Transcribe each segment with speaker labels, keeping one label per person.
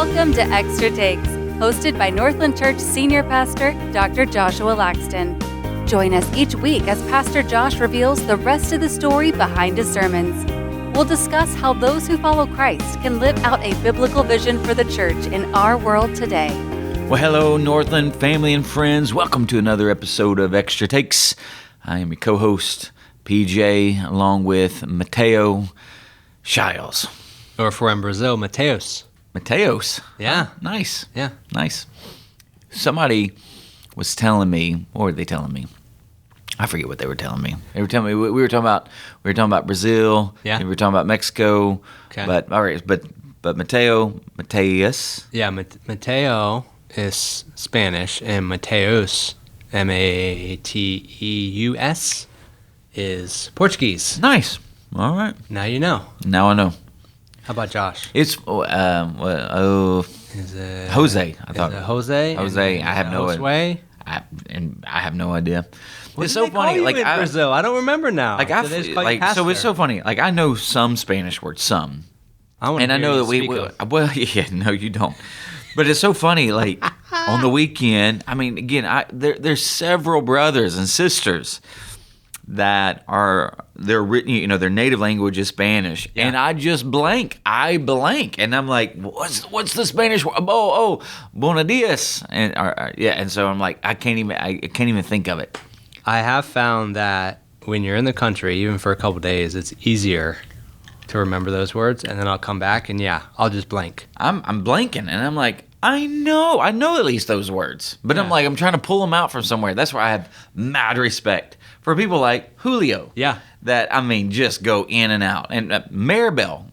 Speaker 1: Welcome to Extra Takes, hosted by Northland Church Senior Pastor Dr. Joshua Laxton. Join us each week as Pastor Josh reveals the rest of the story behind his sermons. We'll discuss how those who follow Christ can live out a biblical vision for the church in our world today.
Speaker 2: Well, hello, Northland family and friends. Welcome to another episode of Extra Takes. I am your co-host, PJ, along with Mateo Shiles.
Speaker 3: Or if we're in Brazil, Mateos.
Speaker 2: Mateos?
Speaker 3: Yeah.
Speaker 2: Nice.
Speaker 3: Yeah.
Speaker 2: Nice. Somebody was telling me, what were they telling me? I forget what they were telling me. They were telling me we were talking about Brazil.
Speaker 3: Yeah.
Speaker 2: We were talking about Mexico.
Speaker 3: Okay.
Speaker 2: But all right, but Mateus.
Speaker 3: Yeah, Mateo is Spanish, and Mateus, Mateus, is Portuguese.
Speaker 2: Nice. All right.
Speaker 3: Now you know.
Speaker 2: Now I know.
Speaker 3: How about Josh?
Speaker 2: It's
Speaker 3: Is it
Speaker 2: Jose. I thought
Speaker 3: is it Jose.
Speaker 2: Jose. I have no idea. I have no idea.
Speaker 3: What
Speaker 2: It's
Speaker 3: did
Speaker 2: so
Speaker 3: they call
Speaker 2: funny.
Speaker 3: you
Speaker 2: Like
Speaker 3: in Brazil, I don't remember now.
Speaker 2: Like
Speaker 3: Do they just call you
Speaker 2: so it's
Speaker 3: pastor?
Speaker 2: so funny. Like I know some Spanish words, some,
Speaker 3: wanna
Speaker 2: and I
Speaker 3: hear
Speaker 2: know
Speaker 3: you
Speaker 2: that we
Speaker 3: speak 'em.
Speaker 2: well, yeah, no, you don't. But it's so funny. Like on the weekend, I mean, again, there's several brothers and sisters that they're written, you know, their native language is Spanish,
Speaker 3: Yeah.
Speaker 2: and I just blank. I blank, and I'm like, what's the Spanish word? Oh, buenos dias, and and so I'm like, I can't even think of it.
Speaker 3: I have found that when you're in the country, even for a couple days, it's easier to remember those words, and then I'll come back and I'll just blank.
Speaker 2: I'm blanking, and I'm like, I know at least those words, but
Speaker 3: Yeah.
Speaker 2: I'm trying to pull them out from somewhere. That's where I have mad respect for people like Julio.
Speaker 3: Yeah.
Speaker 2: That just go in and out, and Maribel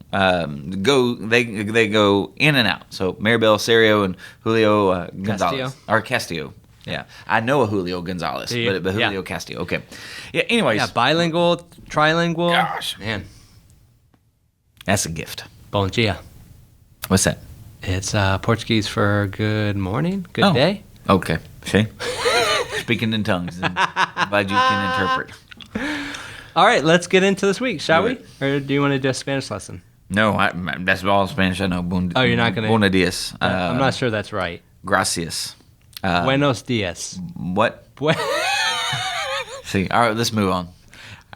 Speaker 2: they go in and out. So Maribel Serio and Julio Gonzalez Castillo. Yeah, I know a Julio Gonzalez,
Speaker 3: Do you?
Speaker 2: but Julio
Speaker 3: Yeah.
Speaker 2: Castillo. Okay. Yeah. Anyways,
Speaker 3: Yeah, bilingual, trilingual.
Speaker 2: Gosh.
Speaker 3: Man.
Speaker 2: that's a gift.
Speaker 3: Bom dia.
Speaker 2: What's that?
Speaker 3: It's Portuguese for good morning, good
Speaker 2: Oh.
Speaker 3: day.
Speaker 2: Okay. See? Speaking in tongues. And I'm glad you can interpret.
Speaker 3: All right, let's get into this week, shall
Speaker 2: Do
Speaker 3: we?
Speaker 2: it.
Speaker 3: Or do you want to do a Spanish lesson?
Speaker 2: No, that's all Spanish I know.
Speaker 3: Oh, you're not gonna-
Speaker 2: Buenos dias.
Speaker 3: I'm not sure that's right.
Speaker 2: Gracias.
Speaker 3: Buenos dias.
Speaker 2: What? See, all right, let's move on.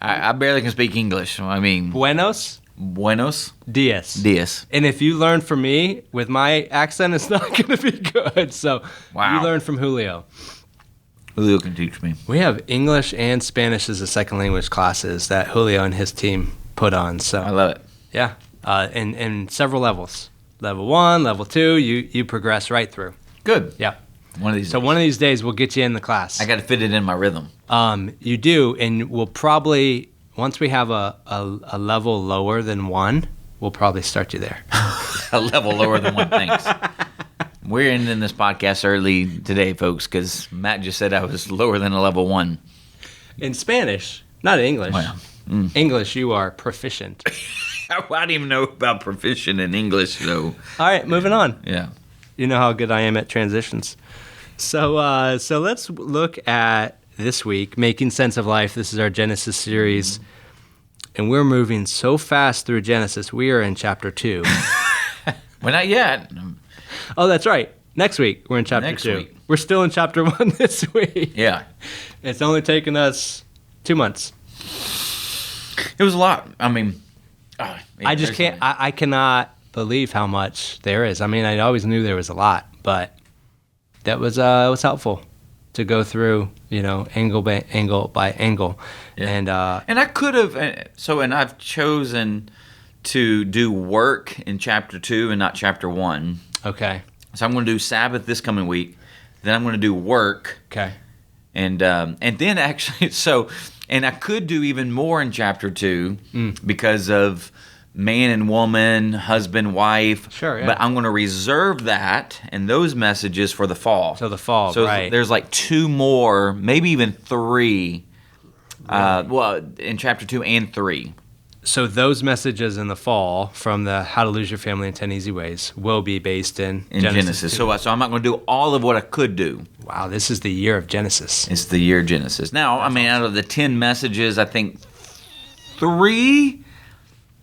Speaker 2: I barely can speak English. I mean,
Speaker 3: Buenos
Speaker 2: buenos
Speaker 3: dias.
Speaker 2: dias.
Speaker 3: And if you learn from me with my accent, it's not going to be good. So
Speaker 2: Wow.
Speaker 3: you learn from Julio.
Speaker 2: Julio can teach me.
Speaker 3: We have English and Spanish as a second language classes that Julio and his team put on. So
Speaker 2: I love it.
Speaker 3: yeah, in several levels. Level 1, level 2, you progress right through.
Speaker 2: Good.
Speaker 3: Yeah.
Speaker 2: One of these.
Speaker 3: So one of these days we'll get you in the class.
Speaker 2: I got to fit it in my rhythm.
Speaker 3: You do, and we'll probably, once we have a level lower than 1, we'll probably start you there.
Speaker 2: A level lower than one thinks. We're ending this podcast early today, folks, because Matt just said I was lower than a level 1.
Speaker 3: In Spanish, not in English.
Speaker 2: Well,
Speaker 3: English, you are proficient.
Speaker 2: I didn't even know about proficient in English, so
Speaker 3: All right, moving on.
Speaker 2: yeah.
Speaker 3: You know how good I am at transitions. So let's look at this week, Making Sense of Life. This is our Genesis series, and we're moving so fast through Genesis. We are in chapter 2.
Speaker 2: Well, not yet.
Speaker 3: Oh, that's right. Next week, we're in chapter
Speaker 2: Next
Speaker 3: 2.
Speaker 2: week.
Speaker 3: We're still in chapter 1 this week.
Speaker 2: Yeah.
Speaker 3: It's only taken us 2 months.
Speaker 2: It was a lot. I mean,
Speaker 3: I cannot believe how much there is. I mean, I always knew there was a lot, but that was it was helpful to go through, angle by angle.
Speaker 2: Yeah.
Speaker 3: And
Speaker 2: And I could have, and I've chosen to do work in chapter 2 and not chapter 1.
Speaker 3: okay.
Speaker 2: So I'm going to do Sabbath this coming week. Then I'm going to do work.
Speaker 3: Okay.
Speaker 2: And then actually, and I could do even more in chapter 2 because of man and woman, husband, wife.
Speaker 3: Sure, yeah.
Speaker 2: But I'm going to reserve that and those messages for the fall.
Speaker 3: So the fall,
Speaker 2: So
Speaker 3: right.
Speaker 2: there's like 2 more, maybe even 3, in chapter 2 and 3.
Speaker 3: So those messages in the fall from the How to Lose Your Family in 10 Easy Ways will be based in
Speaker 2: Genesis.
Speaker 3: 2.
Speaker 2: So I'm not going to do all of what I could do.
Speaker 3: Wow, this is the year of Genesis.
Speaker 2: It's the year of Genesis. Now, I mean, out of the 10 messages, I think 3,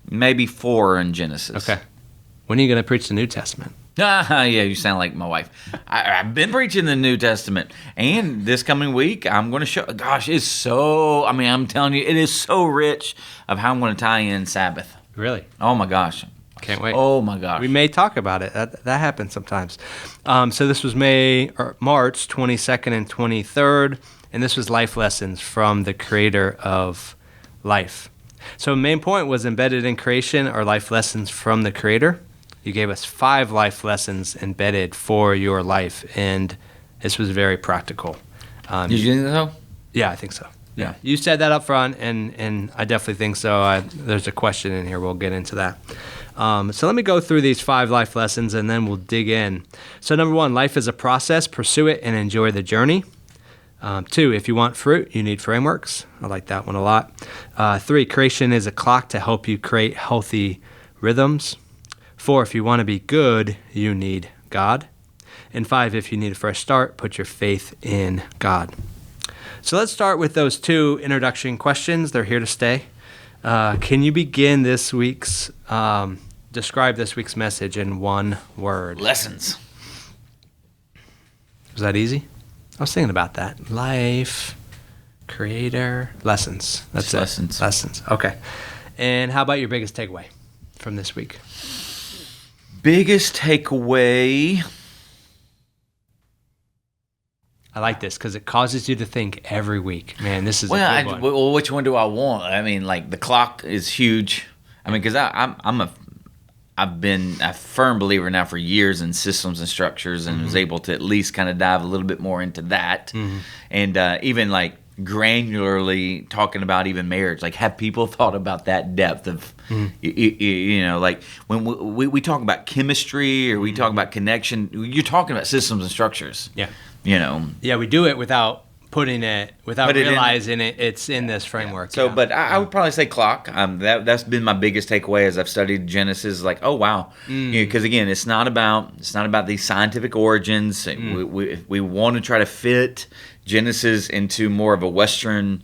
Speaker 2: maybe 4 are in Genesis.
Speaker 3: Okay. When are you going to preach the New Testament?
Speaker 2: Yeah, you sound like my wife. I've been preaching the New Testament, and this coming week I'm going to show. Gosh, it's so. I mean, I'm telling you, it is so rich of how I'm going to tie in Sabbath.
Speaker 3: Really?
Speaker 2: Oh my gosh!
Speaker 3: Can't wait.
Speaker 2: Oh my gosh!
Speaker 3: We may talk about it. That happens sometimes. So this was March 22nd and 23rd, and this was life lessons from the Creator of life. So main point was embedded in creation are life lessons from the Creator. You gave us 5 life lessons embedded for your life, and this was very practical.
Speaker 2: Did you think so?
Speaker 3: Yeah, I think so.
Speaker 2: Yeah.
Speaker 3: You said that up front, and I definitely think so. There's a question in here. We'll get into that. So let me go through these 5 life lessons, and then we'll dig in. So number 1, life is a process. Pursue it and enjoy the journey. 2, if you want fruit, you need frameworks. I like that one a lot. 3, creation is a clock to help you create healthy rhythms. 4, if you want to be good, you need God. And 5, if you need a fresh start, put your faith in God. So let's start with those 2 introduction questions. They're here to stay. Can you begin describe this week's message in one word?
Speaker 2: Lessons.
Speaker 3: Was that easy? I was thinking about that. Life, Creator, lessons. That's it.
Speaker 2: Lessons.
Speaker 3: Lessons. Okay. And how about your biggest takeaway from this week?
Speaker 2: Biggest takeaway.
Speaker 3: I like this because it causes you to think every week. Man, this is a good one.
Speaker 2: Well, which one do I want? I mean, like the clock is huge. I mean, because I've been a firm believer now for years in systems and structures, and was able to at least kind of dive a little bit more into that, and even like granularly talking about even marriage. Like, have people thought about that depth of, like when we talk about chemistry or we talk about connection, you're talking about systems and structures.
Speaker 3: Yeah.
Speaker 2: Yeah,
Speaker 3: we do it without realizing it's in this framework.
Speaker 2: So, but I would probably say clock. That's been my biggest takeaway as I've studied Genesis. Like, oh wow, because again, it's not about these scientific origins. We want to try to fit Genesis into more of a Western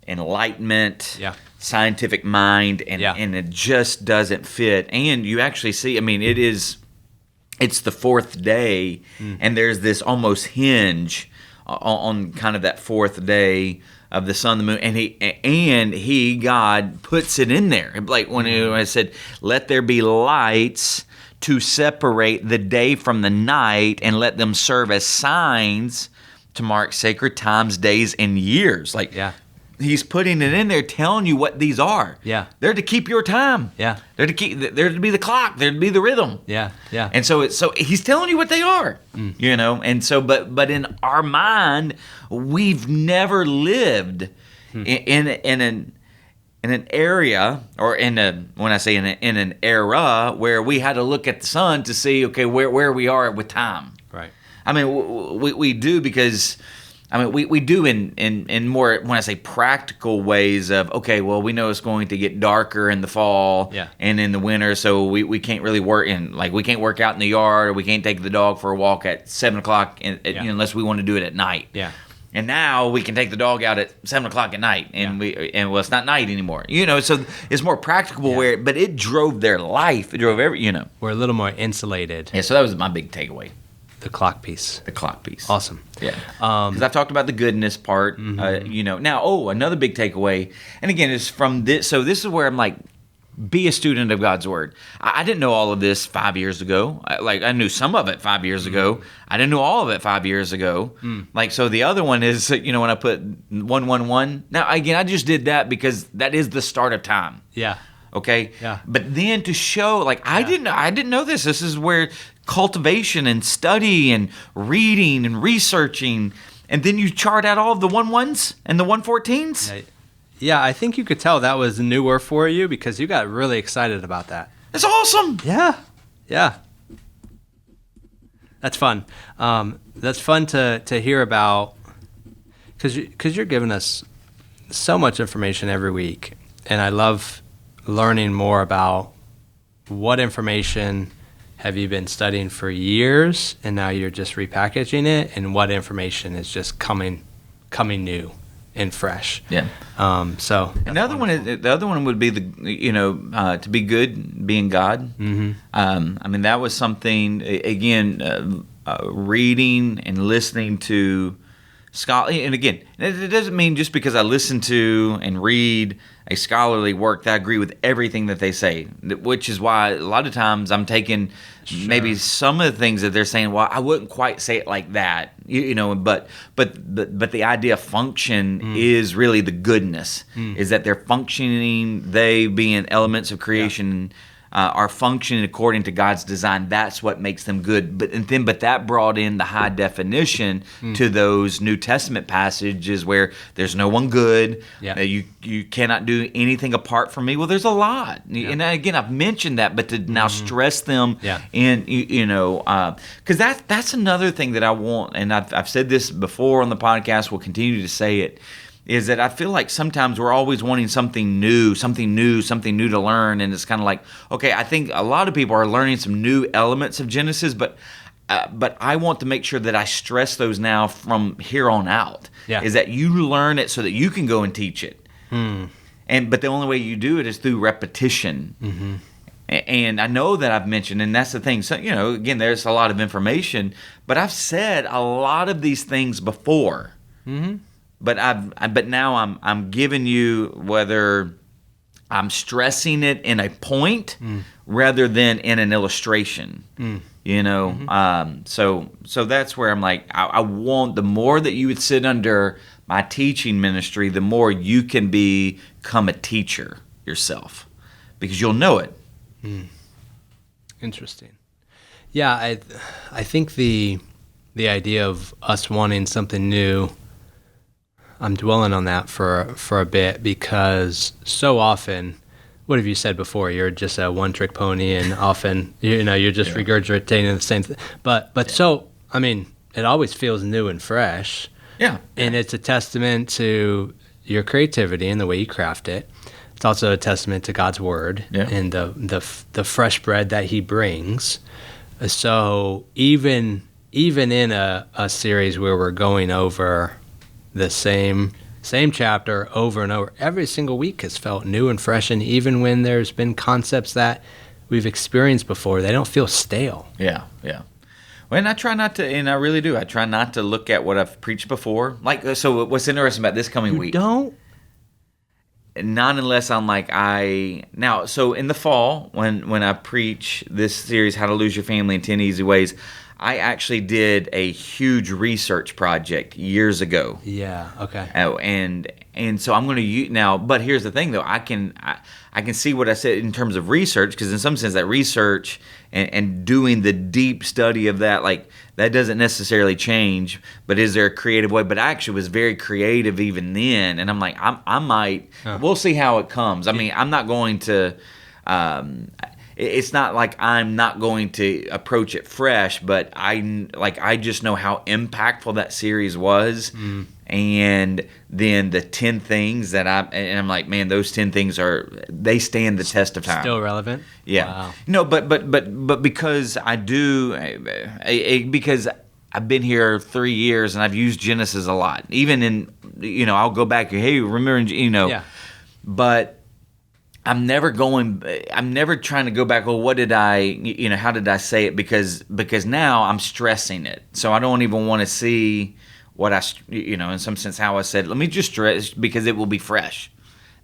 Speaker 2: Enlightenment, scientific mind, and it just doesn't fit. And you actually see, I mean, it's the 4th day, and there's this almost hinge on kind of that 4th day of the sun, the moon, and God puts it in there. Like when I said, "Let there be lights to separate the day from the night, and let them serve as signs to mark sacred times, days, and years." Like, He's putting it in there, telling you what these are.
Speaker 3: Yeah,
Speaker 2: they're to keep your time.
Speaker 3: Yeah,
Speaker 2: they're to be the clock. They're to be the rhythm.
Speaker 3: Yeah.
Speaker 2: And so he's telling you what they are. And so but in our mind, we've never lived in an area, or in an era where we had to look at the sun to see, okay, where we are with time.
Speaker 3: Right.
Speaker 2: I mean, we do because. I mean, we do in more, when I say practical ways of, okay, well, we know it's going to get darker in the fall and in the winter, so we can't really work we can't work out in the yard, or we can't take the dog for a walk at 7 o'clock unless we want to do it at night. Yeah. And now we can take the dog out at 7 o'clock at night, and it's not night anymore. So it's more practical but it drove their life. It drove
Speaker 3: We're a little more insulated.
Speaker 2: Yeah, so that was my big takeaway.
Speaker 3: The clock piece.
Speaker 2: Awesome. Yeah. Because I've talked about the goodness part, Now, another big takeaway, and again, it's from this. So this is where I'm like, be a student of God's Word. I didn't know all of this 5 years ago. I knew some of it 5 years ago. I didn't know all of it 5 years ago. So the other one is, when I put 111. Now, again, I just did that because that is the start of time.
Speaker 3: Yeah.
Speaker 2: Okay. Yeah. But then to show, I didn't know this. This is where cultivation and study and reading and researching, and then you chart out all of the 1-1s and the 114s.
Speaker 3: Yeah, I think you could tell that was newer for you because you got really excited about that.
Speaker 2: That's awesome.
Speaker 3: Yeah. That's fun. That's fun to hear about because you're giving us so much information every week, and I love learning more about what information have you been studying for years and now you're just repackaging it, and what information is just coming new and fresh.
Speaker 2: Yeah.
Speaker 3: So
Speaker 2: And the other one would be to be good, being God.
Speaker 3: Mm-hmm.
Speaker 2: I mean, that was something again, reading and listening to scholarly. And again, it doesn't mean just because I listen to and read a scholarly work that I agree with everything that they say. Which is why a lot of times I'm taking maybe some of the things that they're saying. Well, I wouldn't quite say it like that, but the idea of function is really the goodness. Is that they're functioning, they being elements of creation. Are functioning according to God's design. That's what makes them good. But that brought in the high definition to those New Testament passages where there's no one good.
Speaker 3: Yeah.
Speaker 2: You cannot do anything apart from me. Well, there's a lot. Yeah. And again, I've mentioned that, but to now stress them in, because that's another thing that I want, and I've said this before on the podcast, will continue to say it, is that I feel like sometimes we're always wanting something new to learn, and it's kind of like, okay, I think a lot of people are learning some new elements of Genesis, but I want to make sure that I stress those now from here on out.
Speaker 3: Yeah.
Speaker 2: Is that you learn it so that you can go and teach it, but the only way you do it is through repetition. Mm-hmm. And I know that I've mentioned, and that's the thing. So again, there's a lot of information, but I've said a lot of these things before. Mm-hmm. But now I'm giving you, whether I'm stressing it in a point rather than in an illustration. So that's where I'm like, I want, the more that you would sit under my teaching ministry, the more you can become a teacher yourself, because you'll know it.
Speaker 3: Interesting. Yeah, I think the idea of us wanting something new, I'm dwelling on that for a bit, because so often, what have you said before? You're just a one-trick pony, and often you're just regurgitating the same thing. But so, I mean, it always feels new and fresh.
Speaker 2: Yeah.
Speaker 3: And it's a testament to your creativity and the way you craft it. It's also a testament to God's word and the fresh bread that He brings. So even in a series where we're going over the same chapter over and over, every single week has felt new and fresh, and even when there's been concepts that we've experienced before, they don't feel stale.
Speaker 2: Yeah. Well, and I try not to, and I really do. I try not to look at what I've preached before. Like, so what's interesting about this coming week?
Speaker 3: Don't?
Speaker 2: Not unless I'm like, so in the fall, when I preach this series, How to Lose Your Family in 10 Easy Ways, I actually did a huge research project years ago.
Speaker 3: Yeah. Okay.
Speaker 2: And so I'm going to use now. But here's the thing, though. I can see what I said in terms of research, because in some sense that research and doing the deep study of that, like, that doesn't necessarily change. But is there a creative way? But I actually was very creative even then, and I'm like, I might. We'll see how it comes. I mean, I'm not going to. It's not like I'm not going to approach it fresh, but I just know how impactful that series was, and then the 10 things that I'm like, man, those 10 things they stand the test of time.
Speaker 3: Still relevant.
Speaker 2: Yeah. Wow. No, but because I do, because I've been here 3 years and I've used Genesis a lot. Even in, I'll go back. Hey, remember,
Speaker 3: Yeah.
Speaker 2: But I'm never trying to go back, well, what did how did I say it? Because now I'm stressing it. So I don't even want to see what in some sense how I said it. Let me just stress, because it will be fresh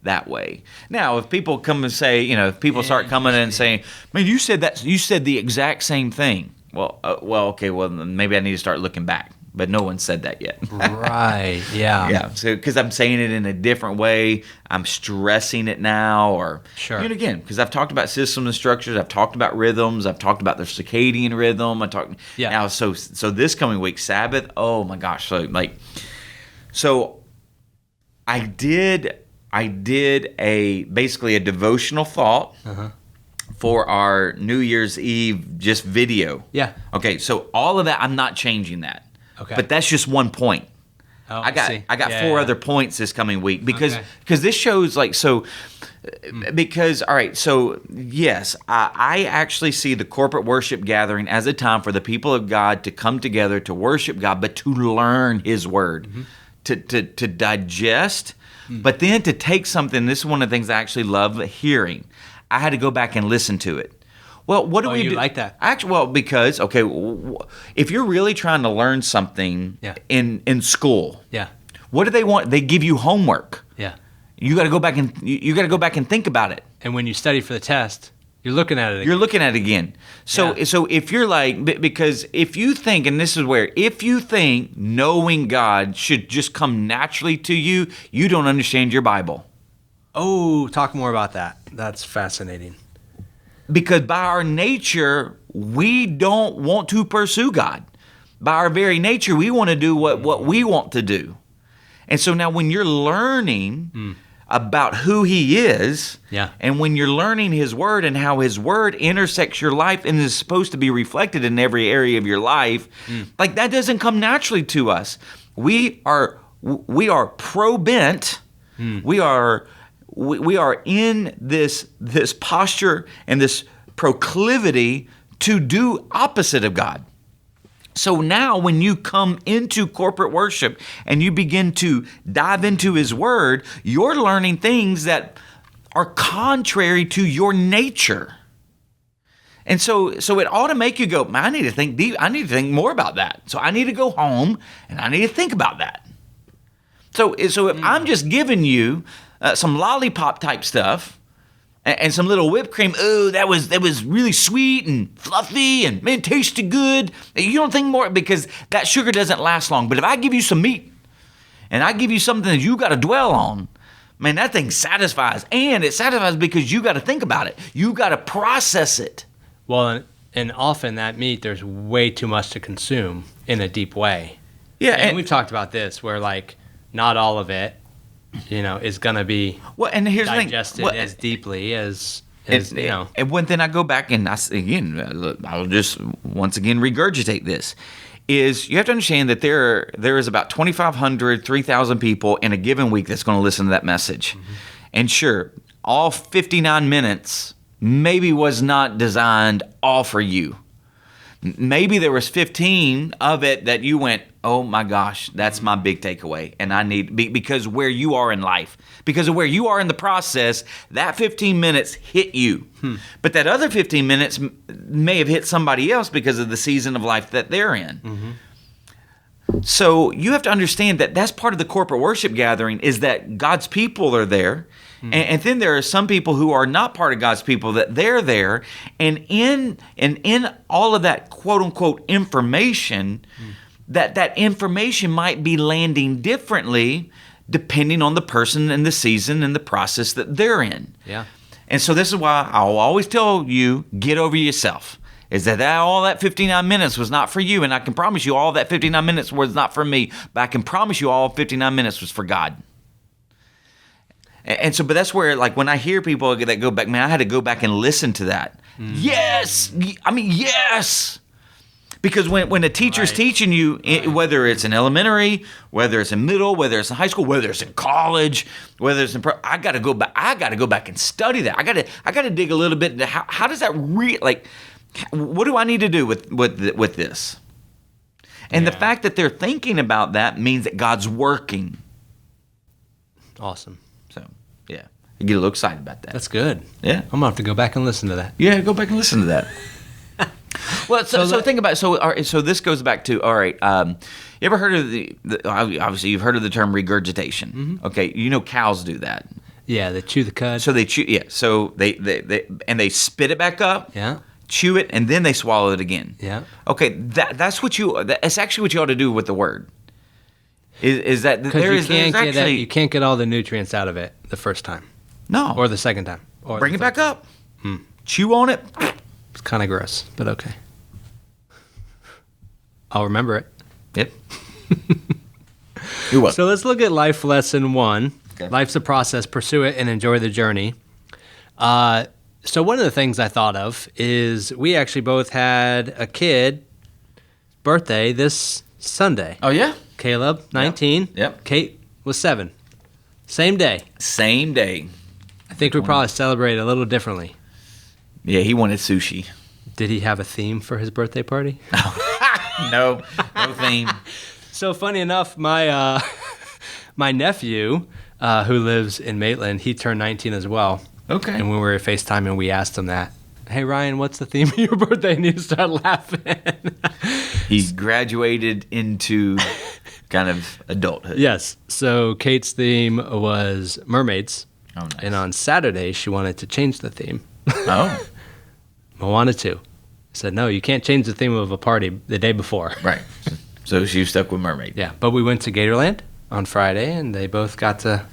Speaker 2: that way. Now, if people come and say, if people start coming in and saying, man, you said the exact same thing. Well, okay, well, maybe I need to start looking back. But no one said that yet.
Speaker 3: Right, yeah.
Speaker 2: Yeah, so because I'm saying it in a different way, I'm stressing it now, or
Speaker 3: sure.
Speaker 2: Again, because I've talked about systems and structures, I've talked about rhythms, I've talked about the circadian rhythm. Now. So this coming week, Sabbath. Oh my gosh! So I did basically a devotional thought. For our New Year's Eve just video.
Speaker 3: Yeah.
Speaker 2: Okay, so all of that, I'm not changing that.
Speaker 3: Okay.
Speaker 2: But that's just one point.
Speaker 3: Oh,
Speaker 2: I got four other points this coming week, because this shows because all right, so yes, I actually see the corporate worship gathering as a time for the people of God to come together to worship God, but to learn His word. to digest, but then to take something. This is one of the things I actually love hearing. I had to go back and listen to it. Well, what do we do?
Speaker 3: You like that?
Speaker 2: Actually, well, because if you're really trying to learn something in school, what do they want? They give you homework.
Speaker 3: Yeah.
Speaker 2: You got to go back and think about it.
Speaker 3: And when you study for the test, you're looking at it again.
Speaker 2: You're looking at it again. So if you're like, because if you think, and this is where, if you think knowing God should just come naturally to you, you don't understand your Bible.
Speaker 3: Oh, talk more about that. That's fascinating.
Speaker 2: Because by our nature, we don't want to pursue God. By our very nature, we want to do what we want to do. And so now when you're learning about who He is, and when you're learning His Word and how His Word intersects your life and is supposed to be reflected in every area of your life, like that doesn't come naturally to us. We are pro-bent. We are in this posture and this proclivity to do opposite of God. So now when you come into corporate worship and you begin to dive into His Word, you're learning things that are contrary to your nature. And so it ought to make you go, man, I need to think deep. I need to think more about that. So I need to go home and I need to think about that. So if I'm just giving you some lollipop type stuff and some little whipped cream, that was really sweet and fluffy and man, tasted good. You don't think more because that sugar doesn't last long. But if I give you some meat and I give you something that you got to dwell on, man, that thing satisfies. And it satisfies because you got to think about it. You got to process it.
Speaker 3: Well, and often that meat, there's way too much to consume in a deep way.
Speaker 2: Yeah,
Speaker 3: and we've talked about this where like not all of it, is going to be digested as deeply as you know.
Speaker 2: And when then I go back and I'll just once again regurgitate this, is you have to understand that there is about 2,500, 3,000 people in a given week that's going to listen to that message. Mm-hmm. And sure, all 59 minutes maybe was not designed all for you. Maybe there was 15 of it that you went, oh my gosh, that's my big takeaway. And I need, because where you are in life, because of where you are in the process, that 15 minutes hit you. But that other 15 minutes may have hit somebody else because of the season of life that they're in. Mm-hmm. So you have to understand that that's part of the corporate worship gathering, is that God's people are there. And then there are some people who are not part of God's people that they're there, and in all of that quote unquote information, that information might be landing differently depending on the person and the season and the process that they're in.
Speaker 3: Yeah.
Speaker 2: And so this is why I'll always tell you, get over yourself. Is that all that 59 minutes was not for you, and I can promise you all that 59 minutes was not for me, but I can promise you all 59 minutes was for God. And so, but that's where, like, when I hear people that go back, man, I had to go back and listen to that. Yes! I mean, yes! Because when a teacher's teaching you, whether it's in elementary, whether it's in middle, whether it's in high school, whether it's in college, whether it's in I got to go back. I got to go back and study that. I got to dig a little bit into how does that what do I need to do with this? And the fact that they're thinking about that means that God's working.
Speaker 3: Awesome.
Speaker 2: So, yeah. You get a little excited about that.
Speaker 3: That's good.
Speaker 2: Yeah.
Speaker 3: I'm going to have to go back and listen to that.
Speaker 2: Yeah, go back and listen to that. Well, so think about it. So this goes back to, all right, you ever heard of the obviously you've heard of the term regurgitation. Mm-hmm. Okay, cows do that.
Speaker 3: Yeah, they chew the cud.
Speaker 2: So they chew, so they spit it back up.
Speaker 3: Yeah.
Speaker 2: Chew it, and then they swallow it again.
Speaker 3: Yeah.
Speaker 2: Okay, that's actually what you ought to do with the word. Is that
Speaker 3: you can't get all the nutrients out of it the first time.
Speaker 2: No.
Speaker 3: Or the second time. Or
Speaker 2: bring it back up. Chew on it.
Speaker 3: It's kind of gross, but okay. I'll remember it.
Speaker 2: Yep. You're welcome.
Speaker 3: So let's look at life lesson 1.
Speaker 2: Okay.
Speaker 3: Life's a process. Pursue it and enjoy the journey. So one of the things I thought of is we actually both had a kid birthday this Sunday.
Speaker 2: Oh, yeah?
Speaker 3: Caleb, 19.
Speaker 2: Yep.
Speaker 3: Kate was 7. Same day.
Speaker 2: Same day.
Speaker 3: I think we probably celebrated a little differently.
Speaker 2: Yeah, he wanted sushi.
Speaker 3: Did he have a theme for his birthday party?
Speaker 2: No theme.
Speaker 3: So funny enough, My nephew, who lives in Maitland, he turned 19 as well.
Speaker 2: Okay.
Speaker 3: And when we were FaceTiming, we asked him that. Hey, Ryan, what's the theme of your birthday? And he started laughing.
Speaker 2: He graduated into kind of adulthood.
Speaker 3: Yes. So Kate's theme was mermaids.
Speaker 2: Oh, nice.
Speaker 3: And on Saturday, she wanted to change the theme.
Speaker 2: Oh.
Speaker 3: I wanted to. I said, no, you can't change the theme of a party the day before.
Speaker 2: Right. So she was stuck with mermaid.
Speaker 3: Yeah. But we went to Gatorland on Friday, and they both got to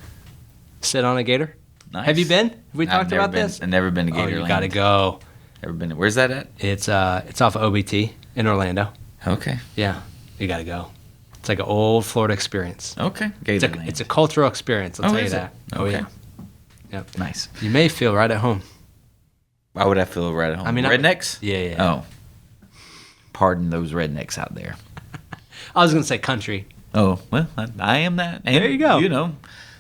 Speaker 3: sit on a gator.
Speaker 2: Nice.
Speaker 3: Have you been? Have we talked about this?
Speaker 2: I've never been to Gatorland.
Speaker 3: Oh, you got to go.
Speaker 2: Never been. Where's that at?
Speaker 3: It's off of OBT in Orlando.
Speaker 2: Okay.
Speaker 3: Yeah, you got to go. It's like an old Florida experience.
Speaker 2: Okay. Gatorland.
Speaker 3: It's a cultural experience, I'll tell you
Speaker 2: is
Speaker 3: that.
Speaker 2: it?
Speaker 3: Oh,
Speaker 2: Okay.
Speaker 3: yeah. Yep.
Speaker 2: Nice.
Speaker 3: You may feel right at home.
Speaker 2: Why would I feel right at home?
Speaker 3: I mean,
Speaker 2: rednecks?
Speaker 3: Yeah.
Speaker 2: Oh. Pardon those rednecks out there.
Speaker 3: I was going to say country.
Speaker 2: Oh, well, I am that. And,
Speaker 3: There you go.
Speaker 2: You know,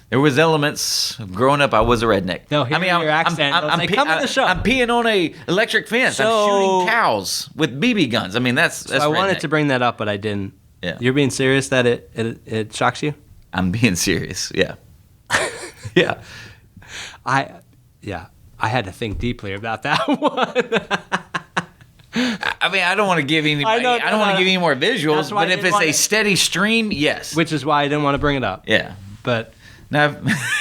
Speaker 2: there was elements. Growing up, I was a redneck.
Speaker 3: No, hearing your accent, they'll say, "Come to the show."
Speaker 2: I'm peeing on a electric fence. I'm
Speaker 3: So-
Speaker 2: shooting cows with BB guns. I mean, that's
Speaker 3: So I wanted
Speaker 2: redneck.
Speaker 3: to bring that up, but I didn't.
Speaker 2: Yeah.
Speaker 3: You're being serious that it shocks you?
Speaker 2: I'm being serious. Yeah. Yeah.
Speaker 3: I had to think deeply about that one.
Speaker 2: I mean, I don't want to give anybody. I don't want to give any more visuals.
Speaker 3: That's why
Speaker 2: But
Speaker 3: I
Speaker 2: if
Speaker 3: didn't
Speaker 2: it's
Speaker 3: want
Speaker 2: a
Speaker 3: it.
Speaker 2: steady stream, yes.
Speaker 3: Which is why I didn't want to bring it up.
Speaker 2: Yeah.
Speaker 3: But
Speaker 2: Now,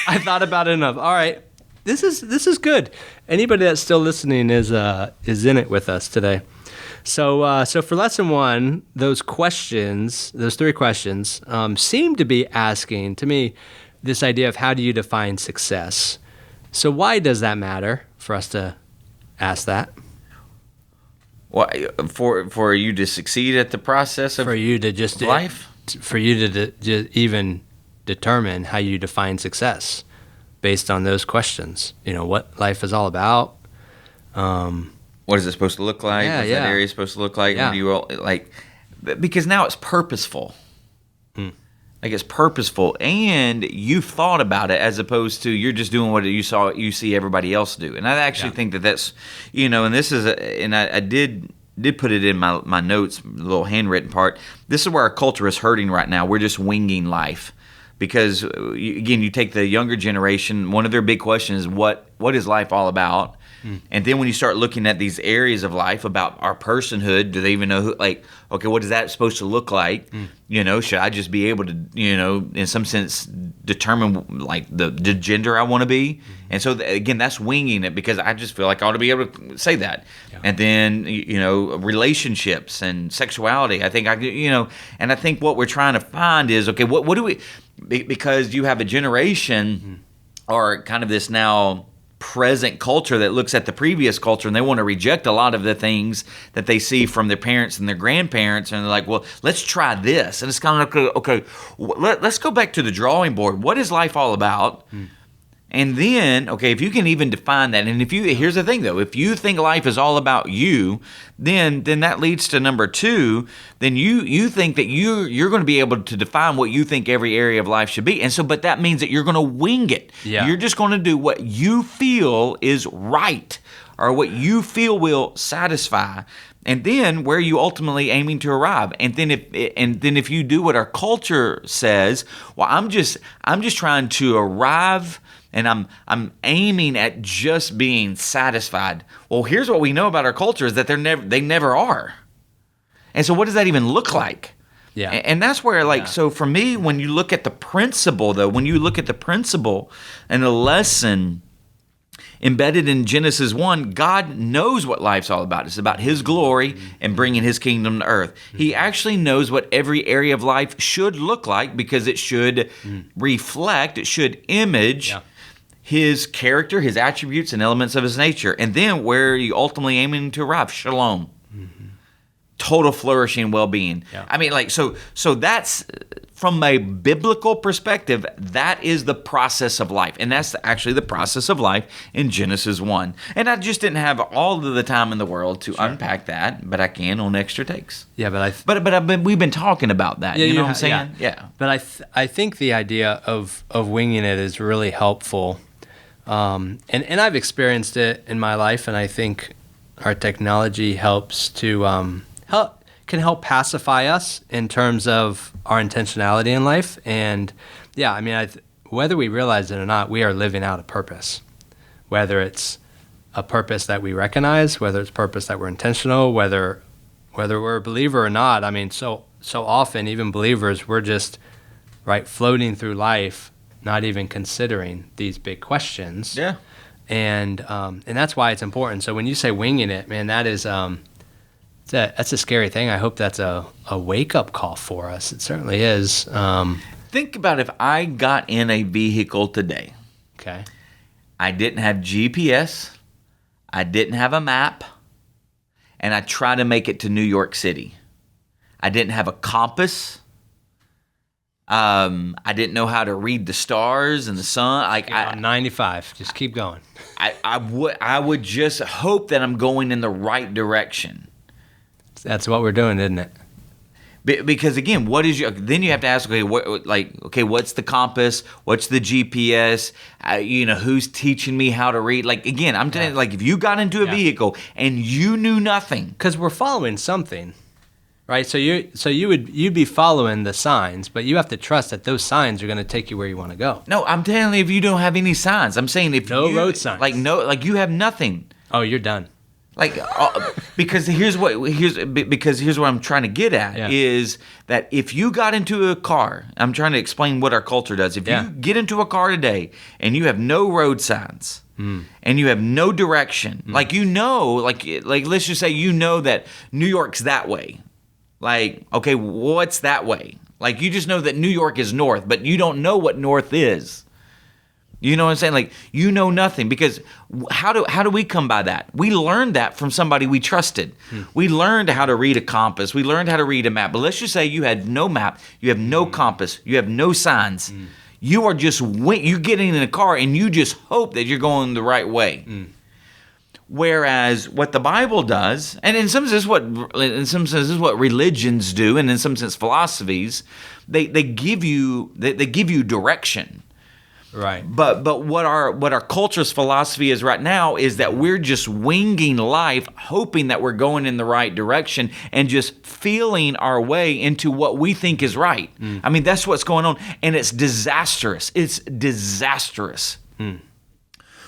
Speaker 3: I thought about it enough. All right, this is good. Anybody that's still listening is in it with us today. So for lesson 1, those questions, those 3 questions, seem to be asking to me this idea of how do you define success. So why does that matter for us to ask that?
Speaker 2: Why, for you to succeed at the process of
Speaker 3: For you to just
Speaker 2: life?
Speaker 3: for you to even determine how you define success based on those questions. You know, what life is all about.
Speaker 2: What is it supposed to look like?
Speaker 3: Yeah,
Speaker 2: What's that area supposed to look like?
Speaker 3: Yeah.
Speaker 2: What do you all like? Because now it's purposeful. Like it's purposeful, and you've thought about it as opposed to you're just doing what you see everybody else do. And I actually think that's, you know, and this is, and I did put it in my notes, the little handwritten part. This is where our culture is hurting right now. We're just winging life. Because, again, you take the younger generation, one of their big questions is what is life all about? And then when you start looking at these areas of life about our personhood, do they even know, okay, what is that supposed to look like? You know, should I just be able to, you know, in some sense, determine, like, the gender I want to be? And so, again, that's winging it because I just feel like I ought to be able to say that. Yeah. And then, you know, relationships and sexuality, I think, and I think what we're trying to find is, okay, what do we... Because you have a generation or kind of this now present culture that looks at the previous culture and they want to reject a lot of the things that they see from their parents and their grandparents, and they're like, well, let's try this. And it's kind of like, okay, let's go back to the drawing board. What is life all about? And then, okay, if you can even define that, and here's the thing though, if you think life is all about you, then that leads to number 2. Then you think that you're going to be able to define what you think every area of life should be, and so, but that means that you're going to wing it.
Speaker 3: Yeah.
Speaker 2: You're just going to do what you feel is right, or what you feel will satisfy. And then where are you ultimately aiming to arrive? And then if you do what our culture says, well, I'm just trying to arrive. And I'm aiming at just being satisfied. Well, here's what we know about our culture is that they never are. And so what does that even look like?
Speaker 3: Yeah.
Speaker 2: And that's where, so for me, when you look at the principle, though, when you look at the principle and the lesson embedded in Genesis 1, God knows what life's all about. It's about His glory and bringing His kingdom to earth. He actually knows what every area of life should look like because it should reflect, it should image His character, His attributes, and elements of His nature. And then where are you ultimately aiming to arrive? Shalom. Total flourishing and well-being. Yeah. I mean, so that's, from a biblical perspective, that is the process of life. And that's actually the process of life in Genesis 1. And I just didn't have all of the time in the world to unpack that, but I can on extra takes. Yeah, but we've been talking about that. You know what I'm saying? Yeah.
Speaker 3: But I think the idea of winging it is really helpful. And I've experienced it in my life, and I think our technology helps to can help pacify us in terms of our intentionality in life. And yeah, I mean, whether we realize it or not, we are living out a purpose, whether it's a purpose that we recognize, whether it's purpose that we're intentional, whether we're a believer or not. I mean, so often, even believers, we're just floating through life, not even considering these big questions.
Speaker 2: Yeah.
Speaker 3: And that's why it's important. So when you say winging it, man, that is that's a scary thing. I hope that's a wake-up call for us. It certainly is.
Speaker 2: Think about if I got in a vehicle today.
Speaker 3: Okay.
Speaker 2: I didn't have GPS. I didn't have a map. And I tried to make it to New York City. I didn't have a compass. I didn't know how to read the stars and the sun.
Speaker 3: I'm 95. Just keep going.
Speaker 2: I would just hope that I'm going in the right direction.
Speaker 3: That's what we're doing, isn't it?
Speaker 2: Because again, then you have to ask, what's the compass? What's the GPS? Who's teaching me how to read? Again, I'm telling you, if you got into a vehicle and you knew nothing,
Speaker 3: because we're following something, right? So you'd be following the signs, but you have to trust that those signs are going to take you where you want to go.
Speaker 2: No, I'm telling you, if you don't have any signs, I'm saying
Speaker 3: road signs,
Speaker 2: you have nothing.
Speaker 3: Oh, you're done.
Speaker 2: Because here's what I'm trying to get at is that if you got into a car, I'm trying to explain what our culture does. If you get into a car today and you have no road signs and you have no direction, let's just say that New York's that way. Okay, what's that way? You just know that New York is north, but you don't know what north is. You know what I'm saying? You know nothing, because how do we come by that? We learned that from somebody we trusted. We learned how to read a compass. We learned how to read a map. But let's just say you had no map, you have no compass, you have no signs. You are just you get in a car and you just hope that you're going the right way. Whereas what the Bible does, and in some sense what religions do, and in some sense philosophies, they give you direction.
Speaker 3: Right.
Speaker 2: But what our culture's philosophy is right now is that we're just winging life, hoping that we're going in the right direction and just feeling our way into what we think is right. I mean, that's what's going on, and it's disastrous. It's disastrous.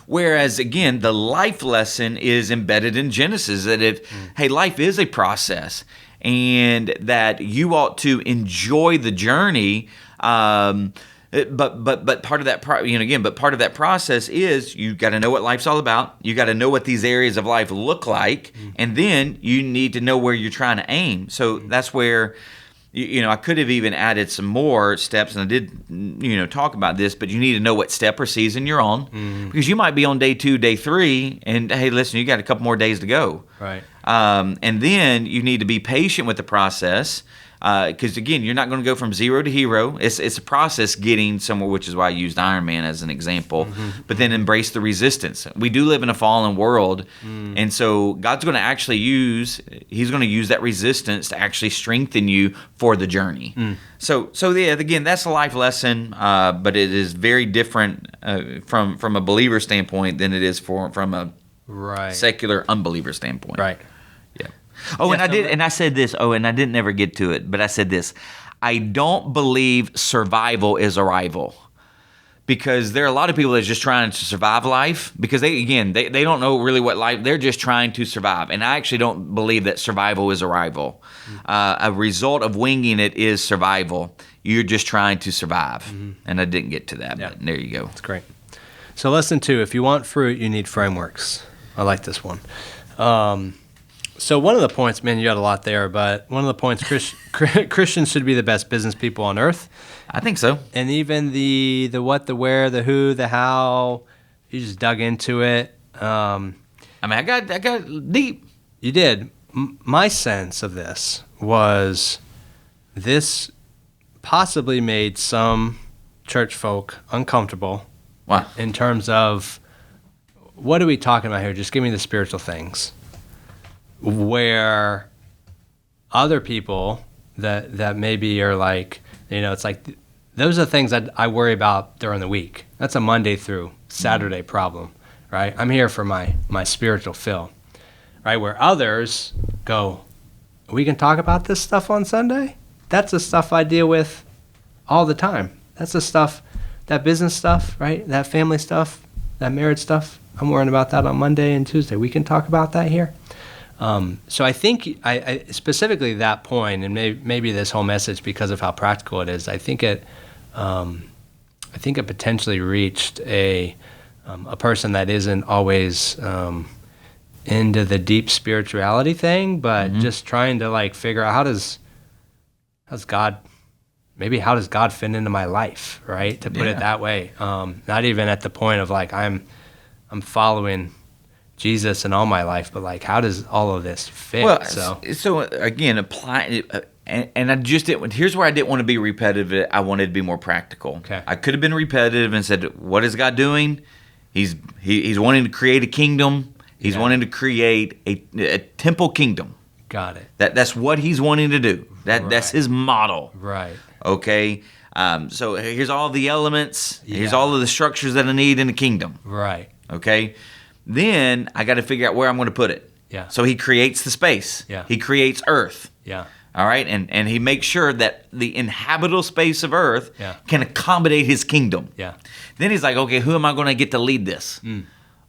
Speaker 2: Whereas, again, the life lesson is embedded in Genesis, that hey, life is a process, and that you ought to enjoy the journey. But part of that, part of that process is you got to know what life's all about. You got to know what these areas of life look like, and then you need to know where you're trying to aim. So that's where, I could have even added some more steps, and I did, talk about this. But you need to know what step or season you're on, because you might be on day 2, day 3, and hey, listen, you got a couple more days to go.
Speaker 3: Right.
Speaker 2: And then you need to be patient with the process. Because again, you're not going to go from zero to hero. It's a process getting somewhere, which is why I used Iron Man as an example. But then embrace the resistance. We do live in a fallen world, and so God's going to actually He's going to use that resistance to actually strengthen you for the journey. So yeah, again, that's a life lesson, but it is very different from a believer standpoint than it is from a secular unbeliever standpoint.
Speaker 3: Right.
Speaker 2: Oh, and I said this. Oh, and I didn't ever get to it, but I said this. I don't believe survival is arrival, because there are a lot of people that are just trying to survive life, because they don't know really what life. They're just trying to survive, and I actually don't believe that survival is arrival. A result of winging it is survival. You're just trying to survive, and I didn't get to that. But there you go.
Speaker 3: That's great. So lesson 2: if you want fruit, you need frameworks. I like this one. So one of the points, man, you got a lot there, but one of the points, Christians should be the best business people on earth.
Speaker 2: I think so.
Speaker 3: And even the what, the where, the who, the how, you just dug into it.
Speaker 2: I got deep.
Speaker 3: You did. My sense of this was this possibly made some church folk uncomfortable.
Speaker 2: Wow.
Speaker 3: In terms of, what are we talking about here? Just give me the spiritual things. Where other people that maybe are like, it's like, those are things that I worry about during the week. That's a Monday through Saturday problem, right? I'm here for my spiritual fill, right? Where others go, we can talk about this stuff on Sunday. That's the stuff I deal with all the time. That's the stuff, that business stuff, right? That family stuff, that marriage stuff. I'm worrying about that on Monday and Tuesday. We can talk about that here. So I think I specifically that point, and maybe this whole message, because of how practical it is, I think it potentially reached a person that isn't always into the deep spirituality thing, but just trying to like figure out how does God fit into my life, right? To put it that way. Not even at the point of like I'm following Jesus in all my life, but like how does all of this fit?
Speaker 2: Well, so again, apply. And I just didn't. Here's where I didn't want to be repetitive. I wanted to be more practical.
Speaker 3: Okay.
Speaker 2: I could have been repetitive and said, "What is God doing? He's wanting to create a kingdom. He's wanting to create a temple kingdom.
Speaker 3: Got it.
Speaker 2: That's what He's wanting to do. That's His model.
Speaker 3: Right.
Speaker 2: Okay. So here's all the elements. Here's all of the structures that I need in the kingdom.
Speaker 3: Right.
Speaker 2: Okay. Then I got to figure out where I'm going to put it.
Speaker 3: Yeah.
Speaker 2: So He creates the space.
Speaker 3: Yeah.
Speaker 2: He creates earth.
Speaker 3: Yeah.
Speaker 2: All right, and He makes sure that the inhabitable space of earth can accommodate His kingdom.
Speaker 3: Yeah.
Speaker 2: Then He's like, okay, who am I going to get to lead this?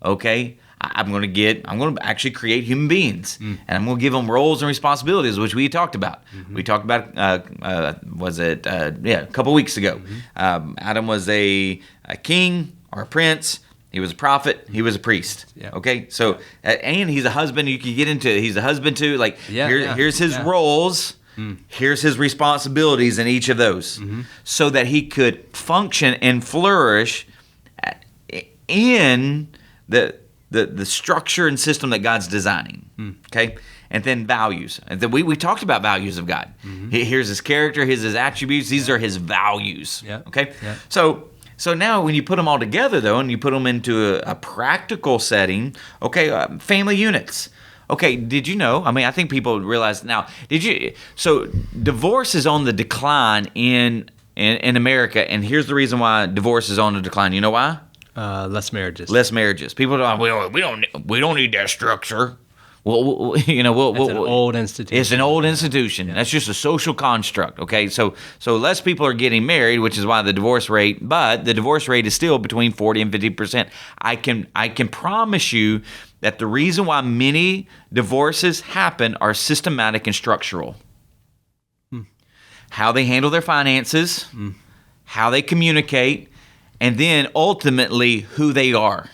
Speaker 2: Okay, I'm going to actually create human beings, and I'm going to give them roles and responsibilities, which we talked about. We talked about, a couple weeks ago. Adam was a king or a prince. He was a prophet. He was a priest.
Speaker 3: Yeah.
Speaker 2: Okay, so and he's a husband. You can get into it. He's a husband too. Like here's his roles. Here's his responsibilities in each of those, so that he could function and flourish in the structure and system that God's designing. Okay, and then values. And then we talked about values of God. Here's His character. Here's His attributes. These are His values.
Speaker 3: Yeah.
Speaker 2: Okay,
Speaker 3: Yeah.
Speaker 2: So now when you put them all together, though, and you put them into a practical setting, okay, family units. Okay, did you know? I mean, I think people realize now. So divorce is on the decline in America, and here's the reason why divorce is on the decline. You know why?
Speaker 3: Less marriages.
Speaker 2: Less marriages. People don't. We don't need that structure. Well,
Speaker 3: It's an old institution.
Speaker 2: It's an old institution. That's just a social construct. Okay, so less people are getting married, which is why the divorce rate. But the divorce rate is still between 40 and 50%. I can promise you that the reason why many divorces happen are systematic and structural. How they handle their finances, how they communicate, and then ultimately who they are.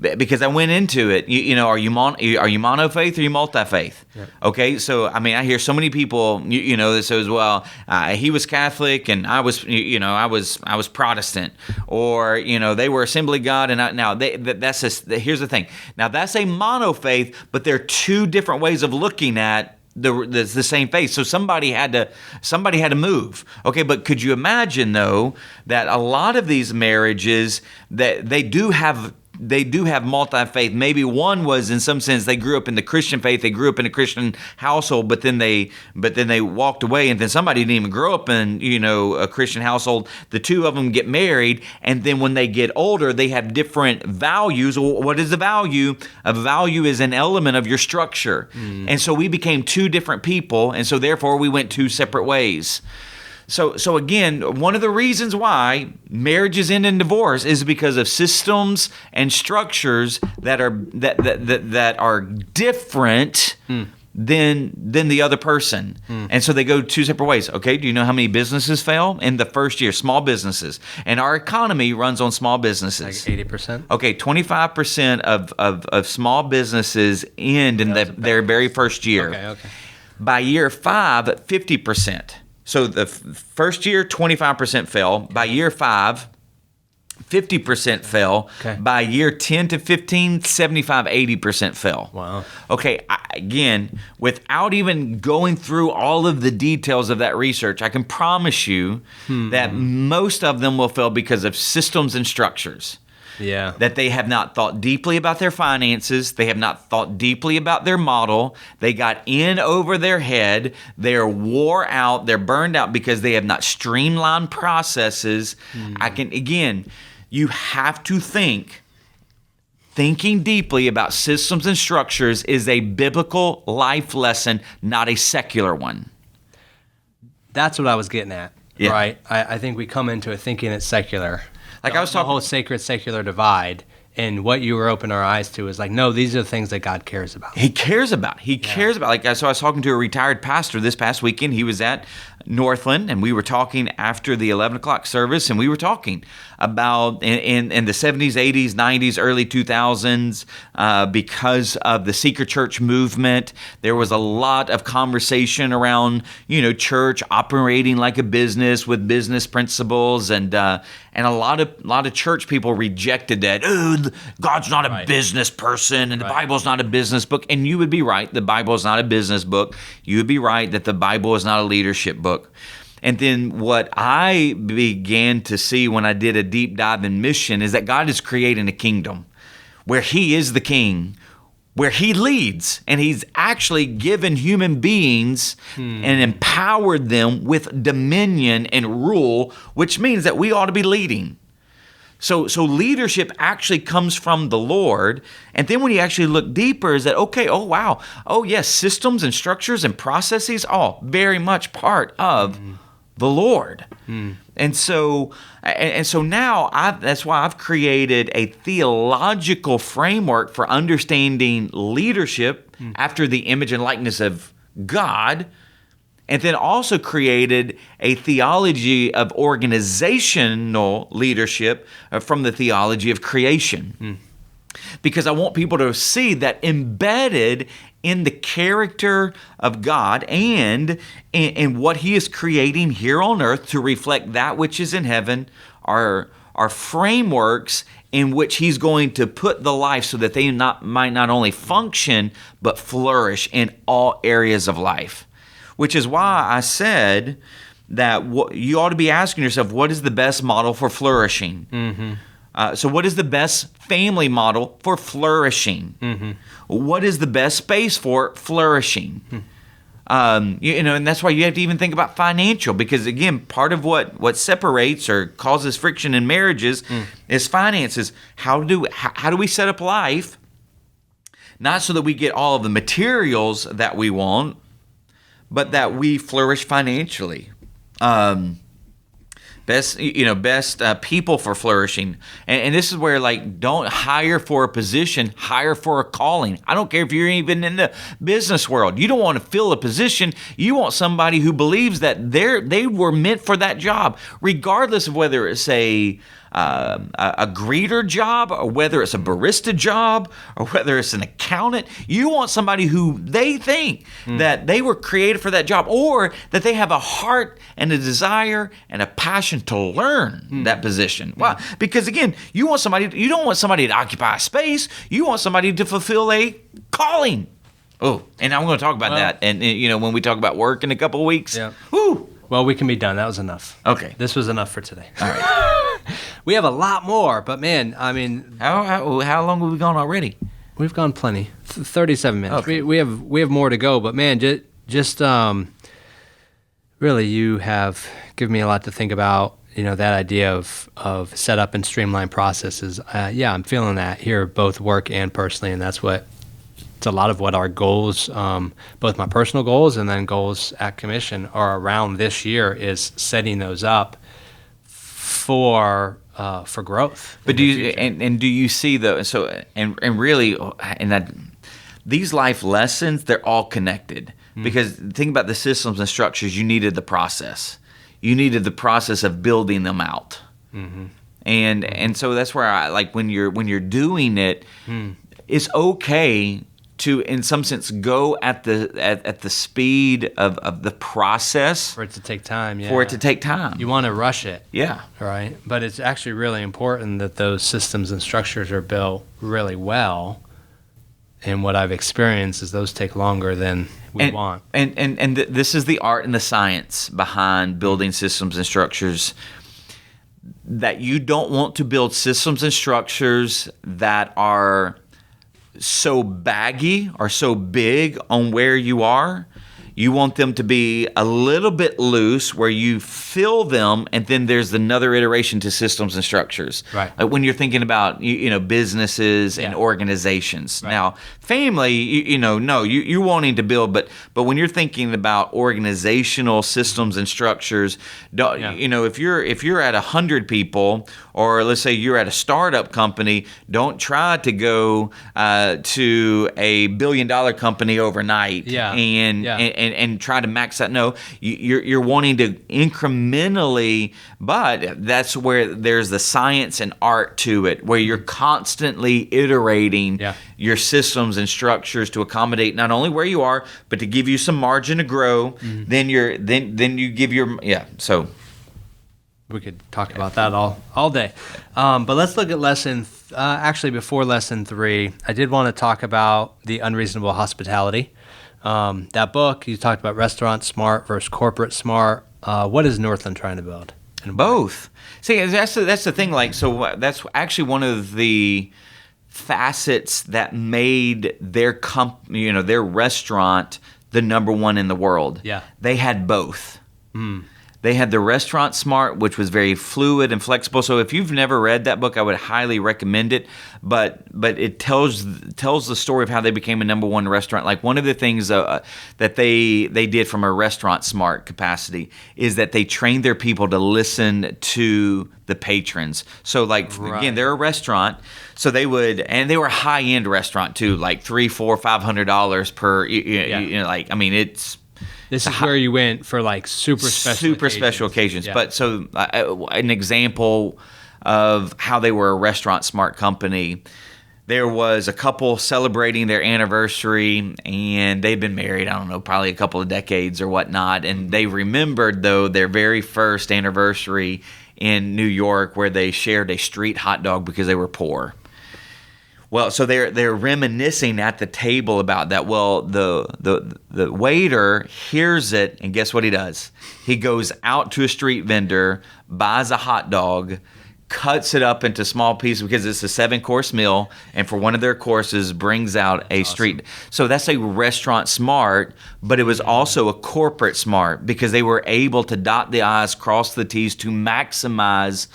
Speaker 2: Because I went into it, are you mono-faith or you multi-faith? Yeah. Okay, so I mean, I hear so many people, this as well. He was Catholic and I was, I was Protestant, or they were Assembly of God, and here's the thing. Now that's a mono-faith, but there are two different ways of looking at the same faith. So somebody had to move. Okay, but could you imagine though that a lot of these marriages that they do have multi-faith. Maybe one was, in some sense, they grew up in the Christian faith. They grew up in a Christian household, but then they walked away, and then somebody didn't even grow up in a Christian household. The two of them get married, and then when they get older, they have different values. What is the value? A value is an element of your structure, and so we became two different people, and so therefore we went two separate ways. So again, one of the reasons why marriages end in divorce is because of systems and structures that are different than the other person. And so they go two separate ways. Okay, do you know how many businesses fail in the first year? Small businesses. And our economy runs on small businesses.
Speaker 3: Like 80%?
Speaker 2: Okay, 25% of small businesses end in their very first year.
Speaker 3: Okay.
Speaker 2: By year 5, 50%. So the first year, 25% fell. By year 5, 50% fell.
Speaker 3: Okay.
Speaker 2: By year 10 to 15, 75, 80% fell.
Speaker 3: Wow.
Speaker 2: Okay, again, without even going through all of the details of that research, I can promise you that most of them will fail because of systems and structures.
Speaker 3: Yeah.
Speaker 2: That they have not thought deeply about their finances. They have not thought deeply about their model. They got in over their head. They're wore out. They're burned out because they have not streamlined processes. You have to think thinking deeply about systems and structures is a biblical life lesson, not a secular one.
Speaker 3: That's what I was getting at,
Speaker 2: Yeah.
Speaker 3: right? I think we come into it thinking it's secular.
Speaker 2: Like I was talking,
Speaker 3: the whole sacred-secular divide, and what you were opening our eyes to is like, no, these are the things that God cares about.
Speaker 2: He cares about. Like, so I was talking to a retired pastor this past weekend. He was at Northland, and we were talking after the 11 o'clock service, and we were talking about in the 70s, 80s, 90s, early 2000s, because of the seeker church movement, there was a lot of conversation around, church operating like a business with business principles, and a lot of church people rejected that. Oh, God's not a business person, and the Bible's not a business book. And you would be right. The Bible is not a business book. You would be right that the Bible is not a leadership book. And then what I began to see when I did a deep dive in mission is that God is creating a kingdom where He is the king, where He leads, and He's actually given human beings and empowered them with dominion and rule, which means that we ought to be leading. So leadership actually comes from the Lord. And then when you actually look deeper, is that, okay, oh, wow. Oh, yes, systems and structures and processes, all very much part of the Lord. And so now that's why I've created a theological framework for understanding leadership after the image and likeness of God, and then also created a theology of organizational leadership from the theology of creation. Because I want people to see that embedded in the character of God and in what He is creating here on earth to reflect that which is in heaven are frameworks in which He's going to put the life so that they might not only function, but flourish in all areas of life. Which is why I said that you ought to be asking yourself, what is the best model for flourishing? So what is the best family model for flourishing? What is the best space for flourishing? And that's why you have to even think about financial, because again, part of what separates or causes friction in marriages is finances. How do we set up life, not so that we get all of the materials that we want, but that we flourish financially. Best people for flourishing. And this is where, like, don't hire for a position, hire for a calling. I don't care if you're even in the business world. You don't want to fill a position. You want somebody who believes that they were meant for that job, regardless of whether it's a greeter job, or whether it's a barista job, or whether it's an accountant. You want somebody who they think that they were created for that job, or that they have a heart and a desire and a passion to learn that position. Why? Because again, you don't want somebody to occupy a space. You want somebody to fulfill a calling. Oh, and I'm going to talk about that. And when we talk about work in a couple of weeks.
Speaker 3: Yeah.
Speaker 2: Woo.
Speaker 3: Well, we can be done. That was enough.
Speaker 2: Okay.
Speaker 3: This was enough for today.
Speaker 2: All right.
Speaker 3: We have a lot more, but man, I mean,
Speaker 2: how long have we gone already?
Speaker 3: We've gone plenty. 37 minutes.
Speaker 2: Okay.
Speaker 3: We have more to go, but man, just really, you have given me a lot to think about. That idea of set up and streamline processes. I'm feeling that here, both work and personally, and it's a lot of what our goals, both my personal goals and then goals at Commission, are around this year, is setting those up for growth.
Speaker 2: But do you see really that these life lessons, they're all connected, because think about the systems and structures. You needed the process. You needed the process of building them out. And so that's where I like when you're doing it, it's okay to, in some sense, go at the speed of the process.
Speaker 3: For it to take time, yeah.
Speaker 2: For it to take time.
Speaker 3: You want to rush it.
Speaker 2: Yeah.
Speaker 3: Right? But it's actually really important that those systems and structures are built really well. And what I've experienced is those take longer than we want.
Speaker 2: And this is the art and the science behind building systems and structures. That you don't want to build systems and structures that are so baggy or so big on where you are. You want them to be a little bit loose where you fill them, and then there's another iteration to systems and structures.
Speaker 3: Right.
Speaker 2: Like when you're thinking about businesses and
Speaker 3: Yeah.
Speaker 2: organizations.
Speaker 3: Right.
Speaker 2: Now, family, you're wanting to build, but when you're thinking about organizational systems and structures, if you're at 100 people, or let's say you're at a startup company, don't try to go to a $1 billion company overnight and try to max that. No, you're wanting to incrementally, but that's where there's the science and art to it, where you're constantly iterating your systems and structures to accommodate not only where you are, but to give you some margin to grow. Then you give so.
Speaker 3: We could talk about that all day. But let's look at before lesson 3, I did want to talk about the unreasonable hospitality. That book, you talked about restaurant smart versus corporate smart. What is Northland trying to build? And
Speaker 2: both. See, that's the thing. That's actually one of the facets that made their their restaurant the number one in the world. Yeah, they had both. They had the Restaurant Smart, which was very fluid and flexible. So if you've never read that book, I would highly recommend it. But it tells the story of how they became a number one restaurant. Like one of the things that they did from a Restaurant Smart capacity is that they trained their people to listen to the patrons. So again, they're a restaurant, so they were a high end restaurant too, like $300, $400, $500 per. It's.
Speaker 3: This is where you went for super special occasions.
Speaker 2: Yeah. But so an example of how they were a restaurant smart company, there was a couple celebrating their anniversary, and they'd been married, I don't know, probably a couple of decades or whatnot. And they remembered, though, their very first anniversary in New York where they shared a street hot dog because they were poor. Well, so they're reminiscing at the table about that. Well, the waiter hears it, and guess what he does? He goes out to a street vendor, buys a hot dog, cuts it up into small pieces because it's a 7-course meal, and for one of their courses brings out a street. So that's a restaurant smart, but it was also a corporate smart because they were able to dot the I's, cross the T's to maximize.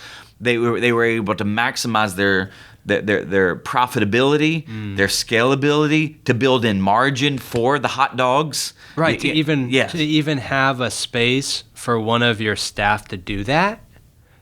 Speaker 2: They were able to maximize their profitability, their scalability, to build in margin for the hot dogs.
Speaker 3: Right, to even have a space for one of your staff to do that,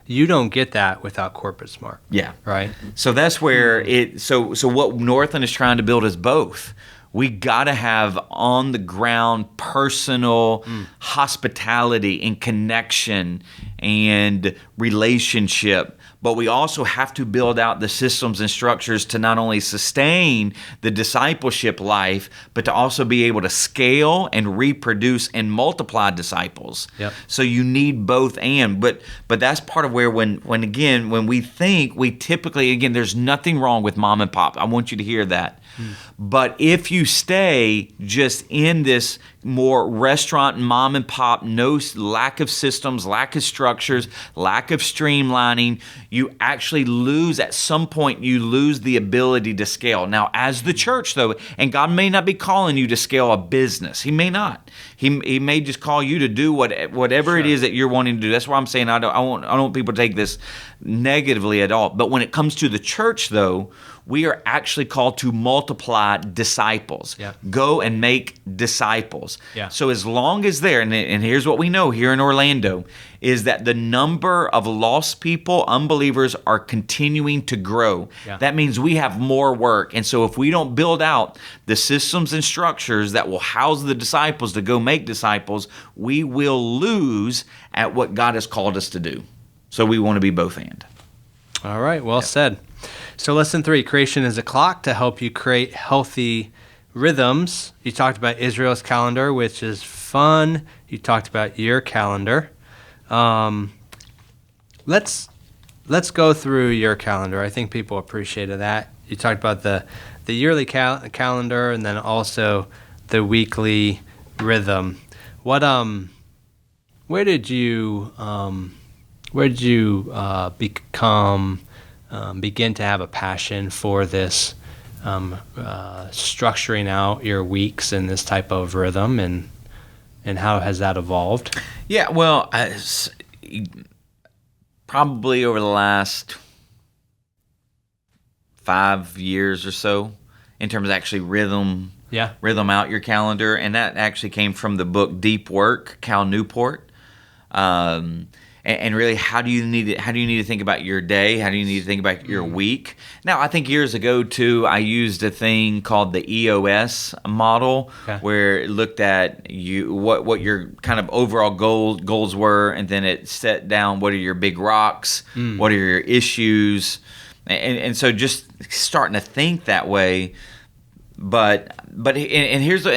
Speaker 3: you don't get that without corporate smart.
Speaker 2: Yeah.
Speaker 3: Right?
Speaker 2: So that's where so what Northland is trying to build is both. We got to have on the ground personal hospitality and connection and relationship, but we also have to build out the systems and structures to not only sustain the discipleship life, but to also be able to scale and reproduce and multiply disciples.
Speaker 3: Yep.
Speaker 2: So you need both and, but that's part of where when we think, we typically, again, there's nothing wrong with mom and pop. I want you to hear that. But if you stay just in this more restaurant mom and pop, no lack of systems, lack of structures, lack of streamlining, you actually lose, at some point, you lose the ability to scale. Now, as the church, though, and God may not be calling you to scale a business. He may not. He may just call you to do whatever it is that you're wanting to do. That's why I'm saying I don't want people to take this negatively at all. But when it comes to the church, though, we are actually called to multiply disciples.
Speaker 3: Yeah.
Speaker 2: Go and make disciples.
Speaker 3: Yeah.
Speaker 2: So as long as and here's what we know here in Orlando, is that the number of lost people, unbelievers, are continuing to grow.
Speaker 3: Yeah.
Speaker 2: That means we have more work. And so if we don't build out the systems and structures that will house the disciples to go make disciples, we will lose at what God has called us to do. So we want to be both and.
Speaker 3: All right, well said. So lesson 3, creation is a clock to help you create healthy rhythms. You talked about Israel's calendar, which is fun. You talked about your calendar. Let's go through your calendar. I think people appreciated that. You talked about the yearly calendar and then also the weekly rhythm. Where did you begin to have a passion for this, structuring out your weeks in this type of rhythm, and and how has that evolved?
Speaker 2: Yeah, well, probably over the last 5 years or so, in terms of actually rhythm out your calendar, and that actually came from the book Deep Work, Cal Newport. And really, how do you need to think about your day? How do you need to think about your week? Now, I think years ago too, I used a thing called the EOS model, where it looked at what your kind of overall goals were, and then it set down what are your big rocks, what are your issues, and so just starting to think that way. But here's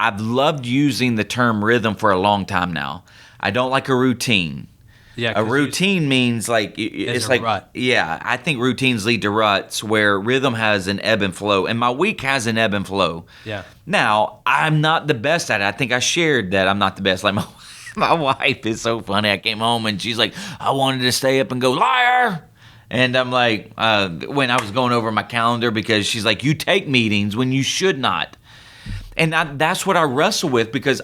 Speaker 2: I've loved using the term rhythm for a long time now. I don't like a routine. Yeah, a routine means like it's like rut. Yeah, I think routines lead to ruts where rhythm has an ebb and flow, and my week has an ebb and flow. Yeah. Now I'm not the best at it. I think I shared that I'm not the best. Like my wife is so funny. I came home and she's like, "I wanted to stay up and go liar." And I'm like, when I was going over my calendar, because she's like, "You take meetings when you should not," and that's what I wrestle with, because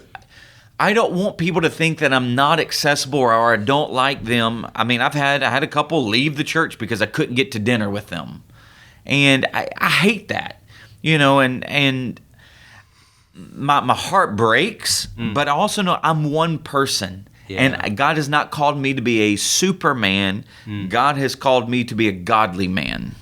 Speaker 2: I don't want people to think that I'm not accessible or I don't like them. I mean, I had a couple leave the church because I couldn't get to dinner with them, and I hate that, and my heart breaks. But I also know I'm one person, and God has not called me to be a superman. God has called me to be a godly man.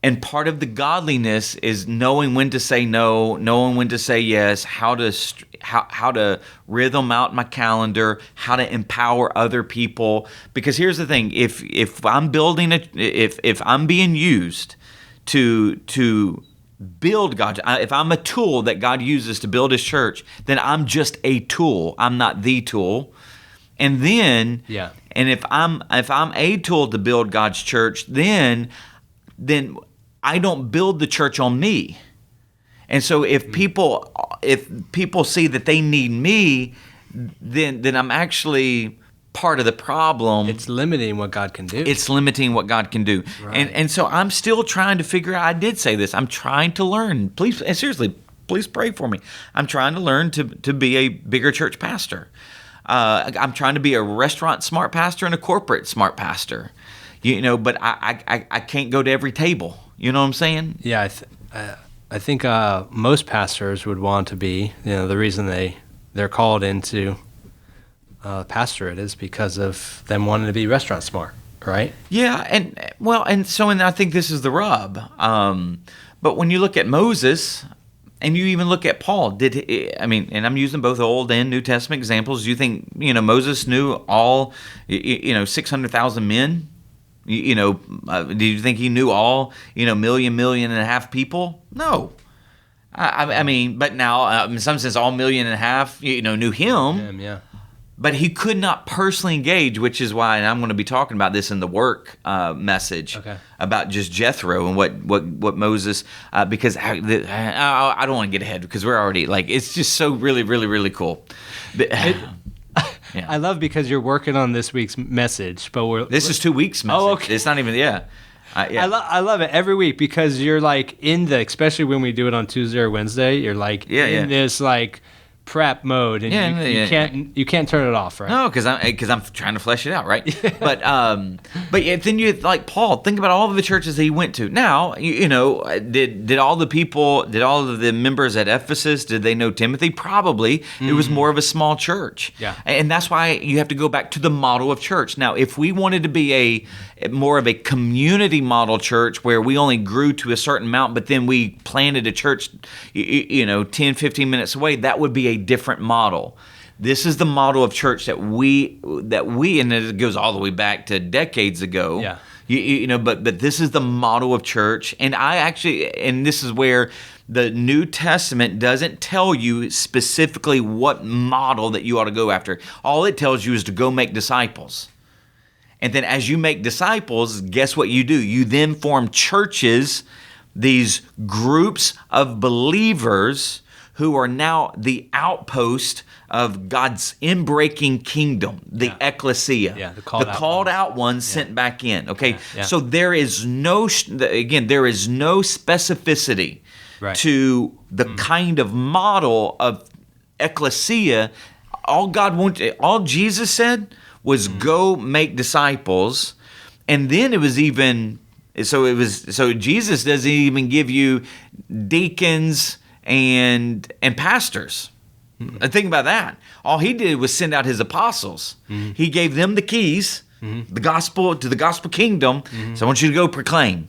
Speaker 2: And part of the godliness is knowing when to say no, knowing when to say yes, how to rhythm out my calendar, how to empower other people. Because here's the thing: if I'm building if I'm being used to build God, if I'm a tool that God uses to build His church, then I'm just a tool. I'm not the tool. And then, and if I'm a tool to build God's church, then I don't build the church on me. And so if people see that they need me, then I'm actually part of the problem.
Speaker 3: It's limiting what God can do.
Speaker 2: Right. And so I'm still trying to figure out. I did say this. I'm trying to learn. Please, seriously, please pray for me. I'm trying to learn to be a bigger church pastor. I'm trying to be a restaurant smart pastor and a corporate smart pastor. But I can't go to every table. You know what I'm saying?
Speaker 3: Yeah, I think most pastors would want to be. The reason they're called into pastorate is because of them wanting to be restaurant smart, right?
Speaker 2: Yeah, and I think this is the rub. But when you look at Moses, and you even look at Paul, and I'm using both Old and New Testament examples. Do you think Moses knew all 600,000 men? Do you think he knew all, million and a half people? No. I mean, but now, in some sense, all million and a half, knew him. Yeah. But he could not personally engage, which is why, and I'm going to be talking about this in the work message about just Jethro and what Moses, because I don't want to get ahead because we're already, it's just so really, really, really cool.
Speaker 3: Yeah. I love because you're working on this week's message, but
Speaker 2: this is 2 weeks message. Oh, okay. It's not even
Speaker 3: I love it every week because you're especially when we do it on Tuesday or Wednesday, you're in this prep mode, and you can't turn it off, right?
Speaker 2: No, because I'm trying to flesh it out, right? but then you Paul. Think about all of the churches that he went to. Now did all of the members at Ephesus, did they know Timothy? Probably. It was more of a small church, and that's why you have to go back to the model of church. Now, if we wanted to be more of a community model church where we only grew to a certain amount, but then we planted a church 10, 15 minutes away, that would be a different model. This is the model of church that we and it goes all the way back to decades ago. Yeah. But this is the model of church, and this is where the New Testament doesn't tell you specifically what model that you ought to go after. All it tells you is to go make disciples. And then as you make disciples, guess what you do? You then form churches, these groups of believers who are now the outpost of God's inbreaking kingdom, the ecclesia,
Speaker 3: the
Speaker 2: called out ones sent back in. Okay,
Speaker 3: Yeah.
Speaker 2: so there is no specificity to the kind of model of ecclesia. All Jesus said was go make disciples, and then it was so Jesus doesn't even give you deacons and pastors. Think about that. All he did was send out his apostles. He gave them the keys, the gospel kingdom. So I want you to go proclaim.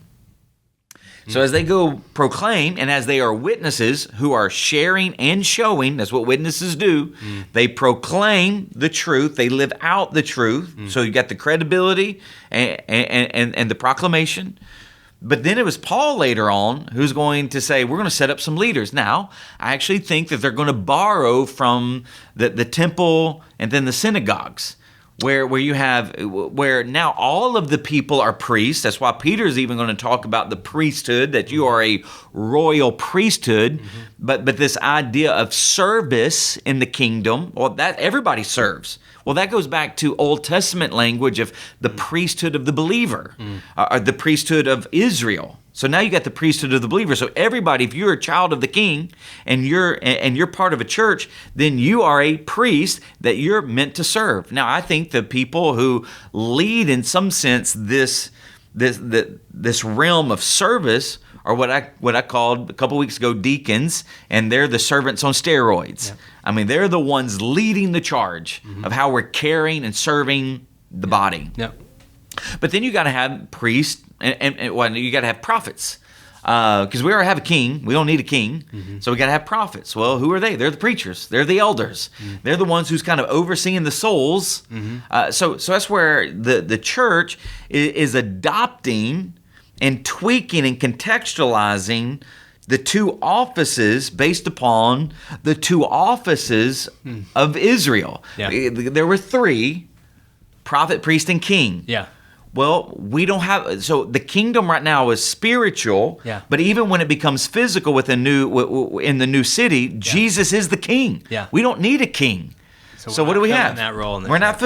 Speaker 2: So as they go proclaim, and as they are witnesses who are sharing and showing, that's what witnesses do. They proclaim the truth. They live out the truth. So you got the credibility and the proclamation. But then it was Paul later on who's going to say, we're going to set up some leaders. Now, I actually think that they're going to borrow from the temple and then the synagogues, where now all of the people are priests. That's why Peter's even going to talk about the priesthood, that you are a royal priesthood. But this idea of service in the kingdom, well, that everybody serves. Well, that goes back to Old Testament language of the priesthood of the believer, or the priesthood of Israel. So now you got the priesthood of the believer. So everybody, if you're a child of the King and you're part of a church, then you are a priest that you're meant to serve. Now, I think the people who lead, in some sense, this realm of service are what I called a couple weeks ago deacons, and they're the servants on steroids. Yeah. I mean, they're the ones leading the charge of how we're caring and serving the body.
Speaker 3: Yeah.
Speaker 2: But then you got to have priests and you got to have prophets, because we already have a king. We don't need a king, so we got to have prophets. Well, who are they? They're the preachers. They're the elders. They're the ones who's kind of overseeing the souls. So that's where the church is adopting and tweaking and contextualizing the two offices based upon the two offices of Israel. Yeah. There were three: prophet, priest, and king.
Speaker 3: Yeah.
Speaker 2: Well, we don't have, so the kingdom right now is spiritual, but even when it becomes physical in the new city, Jesus is the king. Yeah. We don't need a king. So what do we have?
Speaker 3: That role in
Speaker 2: we're not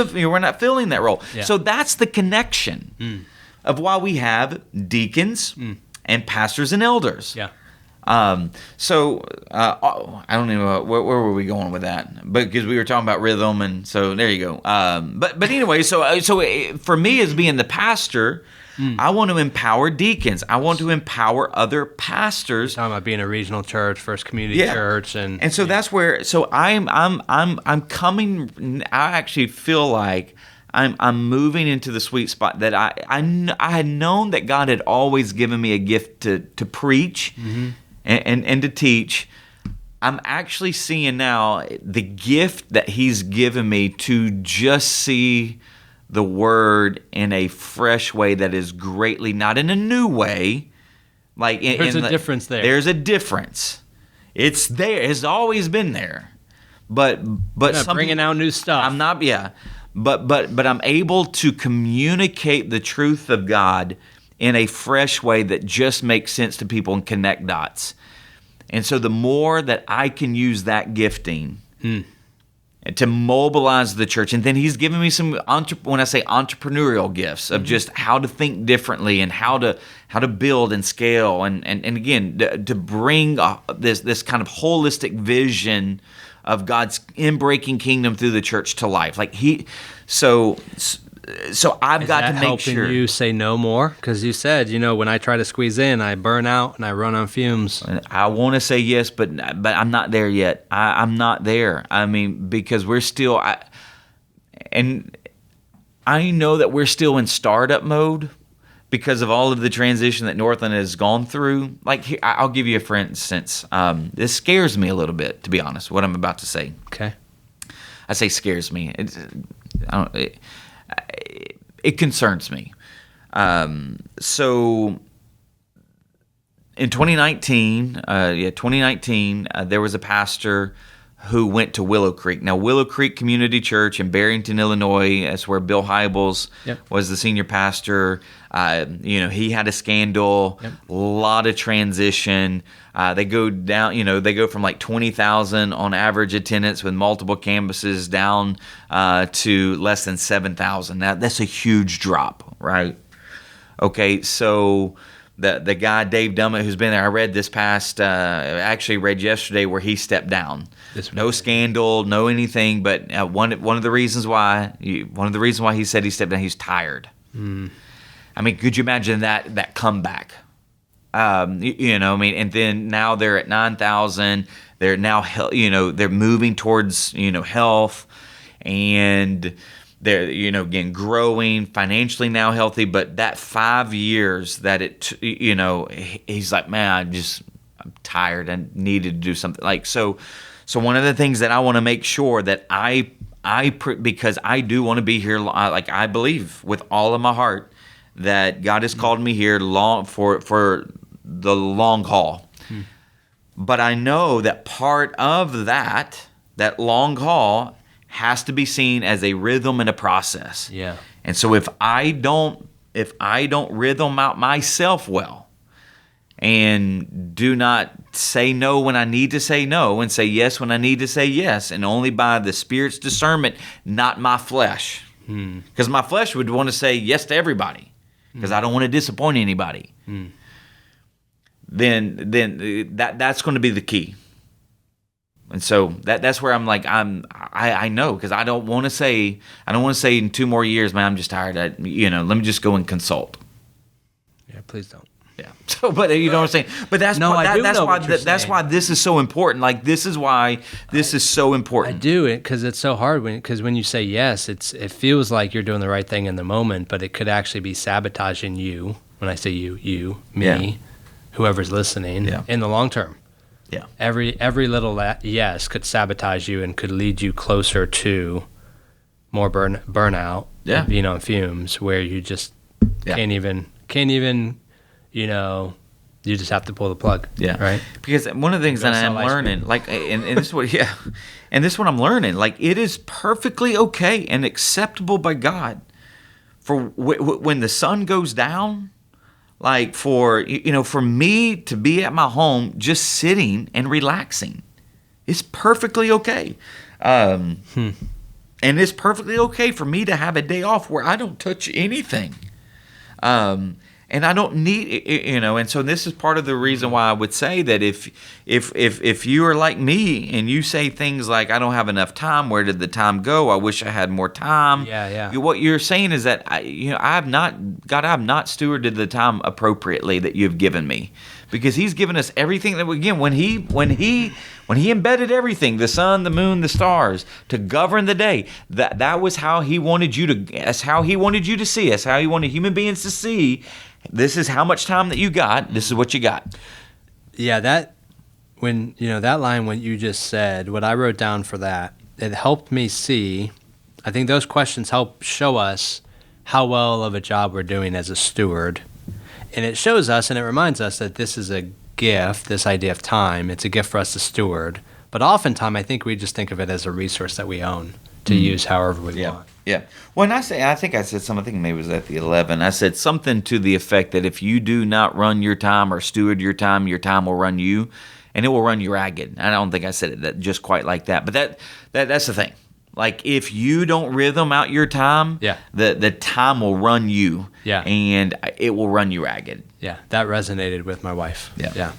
Speaker 2: filling that role. Yeah. So that's the connection of why we have deacons and pastors and elders.
Speaker 3: Yeah.
Speaker 2: I don't know where were we going with that, but because we were talking about rhythm, and so there you go. But anyway, so for me as being the pastor, I want to empower deacons. I want to empower other pastors.
Speaker 3: You're talking about being a regional church, First Community Church, and so
Speaker 2: that's where. So I'm coming. I actually feel like I'm moving into the sweet spot that I had known that God had always given me a gift to preach. And to teach. I'm actually seeing now the gift that he's given me to just see the word in a fresh way that is greatly, not in a new way. Like
Speaker 3: there's a difference there.
Speaker 2: There's a difference. It's there. It's always been there. But
Speaker 3: bringing out new stuff.
Speaker 2: I'm not. Yeah. But I'm able to communicate the truth of God in a fresh way that just makes sense to people and connect dots. And so the more that I can use that gifting to mobilize the church, and then he's given me some, when I say entrepreneurial gifts of just how to think differently and how to build and scale, and again, to bring this kind of holistic vision of God's inbreaking kingdom through the church to life. Like so I've got to make sure.
Speaker 3: Helping you say no more? Because you said, when I try to squeeze in, I burn out and I run on fumes.
Speaker 2: I want to say yes, but I'm not there yet. I'm not there. I mean, because we're still, and I know that we're still in startup mode because of all of the transition that Northland has gone through. Like, here, I'll give you a for instance. This scares me a little bit, to be honest, what I'm about to say.
Speaker 3: Okay.
Speaker 2: I say scares me. It concerns me. So in 2019, there was a pastor who went to Willow Creek. Now, Willow Creek Community Church in Barrington, Illinois, that's where Bill Hybels was the senior pastor. He had a scandal, a lot of transition. They go down, they go from like 20,000 on average attendance with multiple campuses down to less than 7,000. Now, that's a huge drop, right? Okay, so the guy, Dave Dummett, who's been there, I read this past, actually read yesterday where he stepped down. No scandal, no anything, but one of the reasons why he said he stepped down, he's tired. I mean, could you imagine that comeback? And then now they're at 9,000. They're now, they're moving towards, health, and they're, again, growing, financially now healthy. But that 5 years that he's like, man, I'm tired. I needed to do something. So one of the things that I want to make sure that because I do want to be here, like I believe with all of my heart that God has called me here for the long haul. But I know that part of that long haul has to be seen as a rhythm and a process.
Speaker 3: Yeah.
Speaker 2: And so if I don't rhythm out myself well, and do not say no when I need to say no, and say yes when I need to say yes, and only by the Spirit's discernment, not my flesh. Because my flesh would want to say yes to everybody, because I don't want to disappoint anybody. Then that's going to be the key. And so that's where I'm like, I know, because I don't want to say in 2 more years, man, I'm just tired. Let me just go and consult.
Speaker 3: Yeah, please don't.
Speaker 2: Yeah. So, but you know what I'm saying. But that's why this is so important. Like, this is why this is so important.
Speaker 3: I do it because it's so hard. Because when you say yes, it feels like you're doing the right thing in the moment, but it could actually be sabotaging you. When I say you, me, whoever's listening, in the long term.
Speaker 2: Yeah.
Speaker 3: Every little yes could sabotage you and could lead you closer to more burnout.
Speaker 2: Yeah.
Speaker 3: Being on fumes, where you just can't even. You just have to pull the plug.
Speaker 2: Yeah.
Speaker 3: Right.
Speaker 2: Because one of the things that I'm learning, like, and this is what I'm learning, like, it is perfectly okay and acceptable by God for when the sun goes down, like for me to be at my home just sitting and relaxing. It's perfectly okay. And it's perfectly okay for me to have a day off where I don't touch anything. And I don't need, and so this is part of the reason why I would say that if you are like me and you say things like, I don't have enough time, where did the time go? I wish I had more time.
Speaker 3: Yeah.
Speaker 2: What you're saying is that I have not stewarded the time appropriately that you've given me, because He's given us everything that when He embedded everything, the sun, the moon, the stars, to govern the day. That was how He wanted you to. That's how He wanted you to see us. How He wanted human beings to see. This is how much time that you got. This is what you got.
Speaker 3: Yeah, that line, what you just said, what I wrote down for that, it helped me see. I think those questions help show us how well of a job we're doing as a steward, and it shows us and it reminds us that this is a gift. This idea of time, it's a gift for us to steward. But oftentimes, I think we just think of it as a resource that we own to use however we want.
Speaker 2: Yeah. Well, I think I said something, I think maybe it was at the 11. I said something to the effect that if you do not run your time or steward your time will run you, and it will run you ragged. I don't think I said it just quite like that, but that's the thing. Like, if you don't rhythm out your time, the time will run you, and it will run you ragged.
Speaker 3: Yeah, that resonated with my wife. Yeah.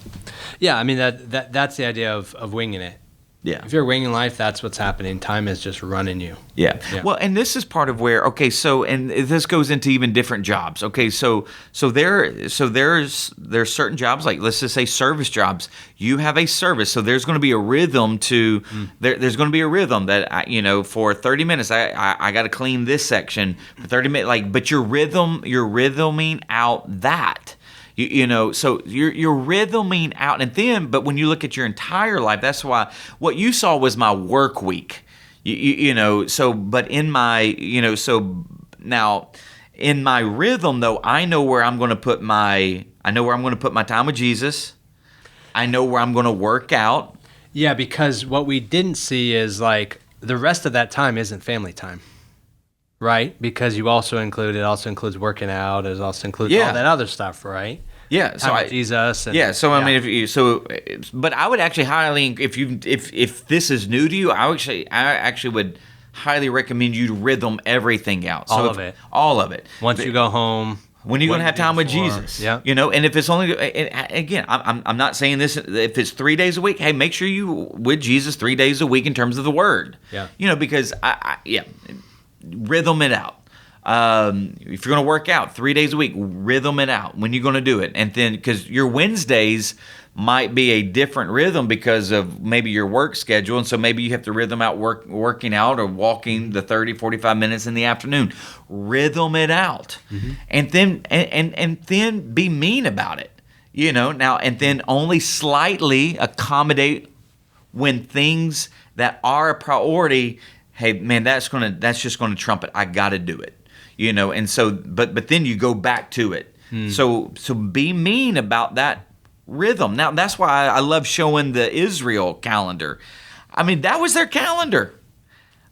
Speaker 3: I mean, that's the idea of winging it.
Speaker 2: Yeah.
Speaker 3: If you're winging life, that's what's happening. Time is just running you.
Speaker 2: Yeah. Well, and this is part of where, and this goes into even different jobs. Okay, so there's certain jobs, like let's just say service jobs. You have a service, so there's going to be a rhythm to there's going to be a rhythm that for 30 minutes I got to clean this section for 30 minutes, but you're rhythming out that. So you're rhythming out, and then, but when you look at your entire life, that's why what you saw was my work week, but in my, so now in my rhythm though, I know where I'm going to put my time with Jesus. I know where I'm going to work out.
Speaker 3: Yeah, because what we didn't see is like the rest of that time isn't family time, right? Because it also includes working out. It also includes all that other stuff, right?
Speaker 2: Yeah, so
Speaker 3: Jesus. And,
Speaker 2: I mean, but I would actually if this is new to you, I actually would highly recommend you to rhythm everything out.
Speaker 3: All of it. Once you go home.
Speaker 2: When you're going to have time with Jesus, and if it's only, again, I'm not saying this, if it's 3 days a week, hey, make sure you with Jesus 3 days a week in terms of the word, because rhythm it out. If you're going to work out 3 days a week, rhythm it out when you're going to do it. And then, because your Wednesdays might be a different rhythm because of maybe your work schedule. And so maybe you have to rhythm out working out or walking the 30, 45 minutes in the afternoon. Rhythm it out. Mm-hmm. And then be mean about it. Now, and then only slightly accommodate when things that are a priority, hey, man, that's just going to trump it. I got to do it. And so, but then you go back to it. So be mean about that rhythm. Now, that's why I love showing the Israel calendar. I mean, that was their calendar.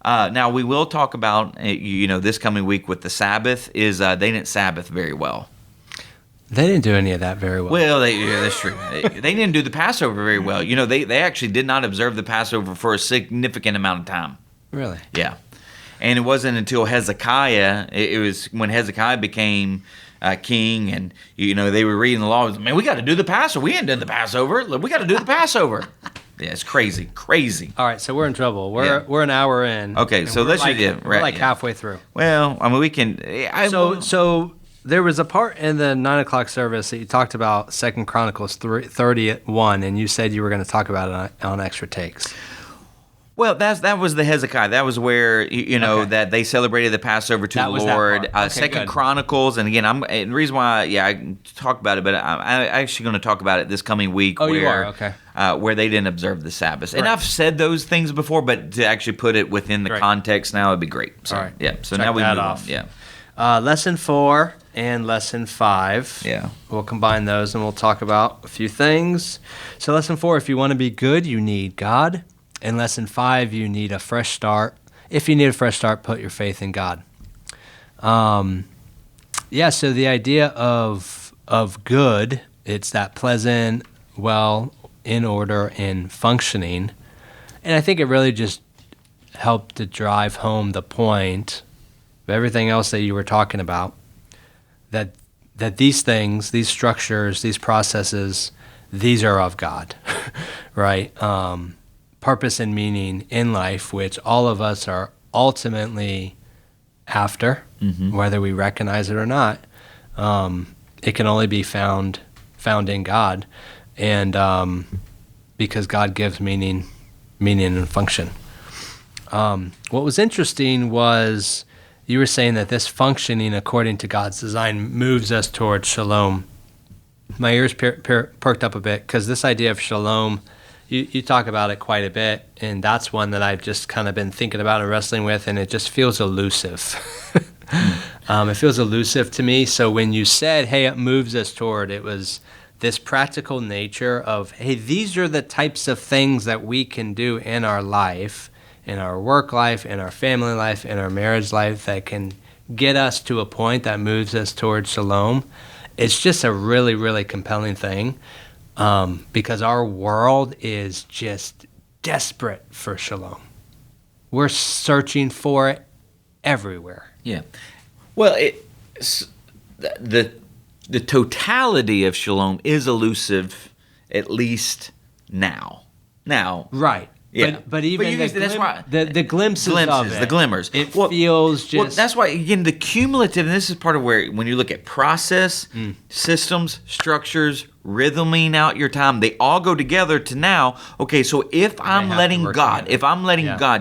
Speaker 2: Now, we will talk about, this coming week with the Sabbath is they didn't Sabbath very well.
Speaker 3: They didn't do any of that very well.
Speaker 2: Well, that's true. They didn't do the Passover very well. They actually did not observe the Passover for a significant amount of time.
Speaker 3: Really?
Speaker 2: Yeah. And it wasn't until Hezekiah, it was when Hezekiah became king, and they were reading the law. Man, we got to do the Passover. We ain't done the Passover. We got to do the Passover. Yeah, it's crazy. All
Speaker 3: right, so we're in trouble. We're an hour in.
Speaker 2: Okay, so let's
Speaker 3: we're halfway through.
Speaker 2: Well, I mean, we can.
Speaker 3: So there was a part in the 9 o'clock service that you talked about 2 Chronicles 30:1, and you said you were going to talk about it on Extra Takes.
Speaker 2: Well, that was the Hezekiah. That was where that they celebrated the Passover to the Lord. Second Chronicles, and again, the reason why I talk about it, but I'm actually going to talk about it this coming week.
Speaker 3: Oh, you are? Okay.
Speaker 2: Where they didn't observe the Sabbath,
Speaker 3: right.
Speaker 2: And I've said those things before, but to actually put it within the context now would be great. So,
Speaker 3: all right.
Speaker 2: Yeah. So
Speaker 3: check
Speaker 2: now we move
Speaker 3: off.
Speaker 2: on. Yeah.
Speaker 3: Lesson 4 and lesson 5.
Speaker 2: Yeah.
Speaker 3: We'll combine those and we'll talk about a few things. So lesson 4, if you want to be good, you need God. In lesson 5, you need a fresh start. If you need a fresh start, put your faith in God. So the idea of good, it's that pleasant, well, in order, and functioning. And I think it really just helped to drive home the point of everything else that you were talking about, that these things, these structures, these processes, these are of God, right? Purpose and meaning in life, which all of us are ultimately after, whether we recognize it or not. It can only be found in God, and because God gives meaning and function. What was interesting was you were saying that this functioning according to God's design moves us towards shalom. My ears perked up a bit because this idea of shalom, you talk about it quite a bit, and that's one that I've just kind of been thinking about and wrestling with, and it just feels elusive. It feels elusive to me. So when you said, hey, it moves us toward, it was this practical nature of, hey, these are the types of things that we can do in our life, in our work life, in our family life, in our marriage life, that can get us to a point that moves us towards shalom. It's just a really, really compelling thing. Because our world is just desperate for shalom. We're searching for it everywhere.
Speaker 2: Yeah. Well, the totality of shalom is elusive, at least now.
Speaker 3: Right.
Speaker 2: Yeah.
Speaker 3: But even the glimpses of it,
Speaker 2: the glimmers.
Speaker 3: It feels just...
Speaker 2: Well, that's why, again, the cumulative, and this is part of where, when you look at process, systems, structures, rhythming out your time, they all go together to now, okay, so if I'm letting God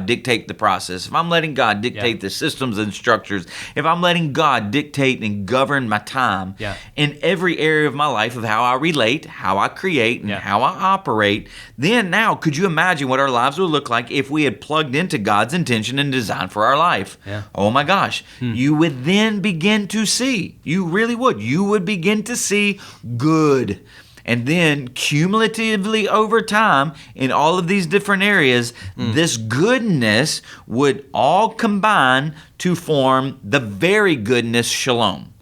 Speaker 2: dictate the process, if I'm letting God dictate the systems and structures, if I'm letting God dictate and govern my time in every area of my life of how I relate, how I create, and how I operate, then now, could you imagine what our lives would look like if we had plugged into God's intention and design for our life?
Speaker 3: Yeah.
Speaker 2: Oh my gosh. You would then begin to see, you really would, you would begin to see good. And then cumulatively over time, in all of these different areas, this goodness would all combine to form the very goodness shalom,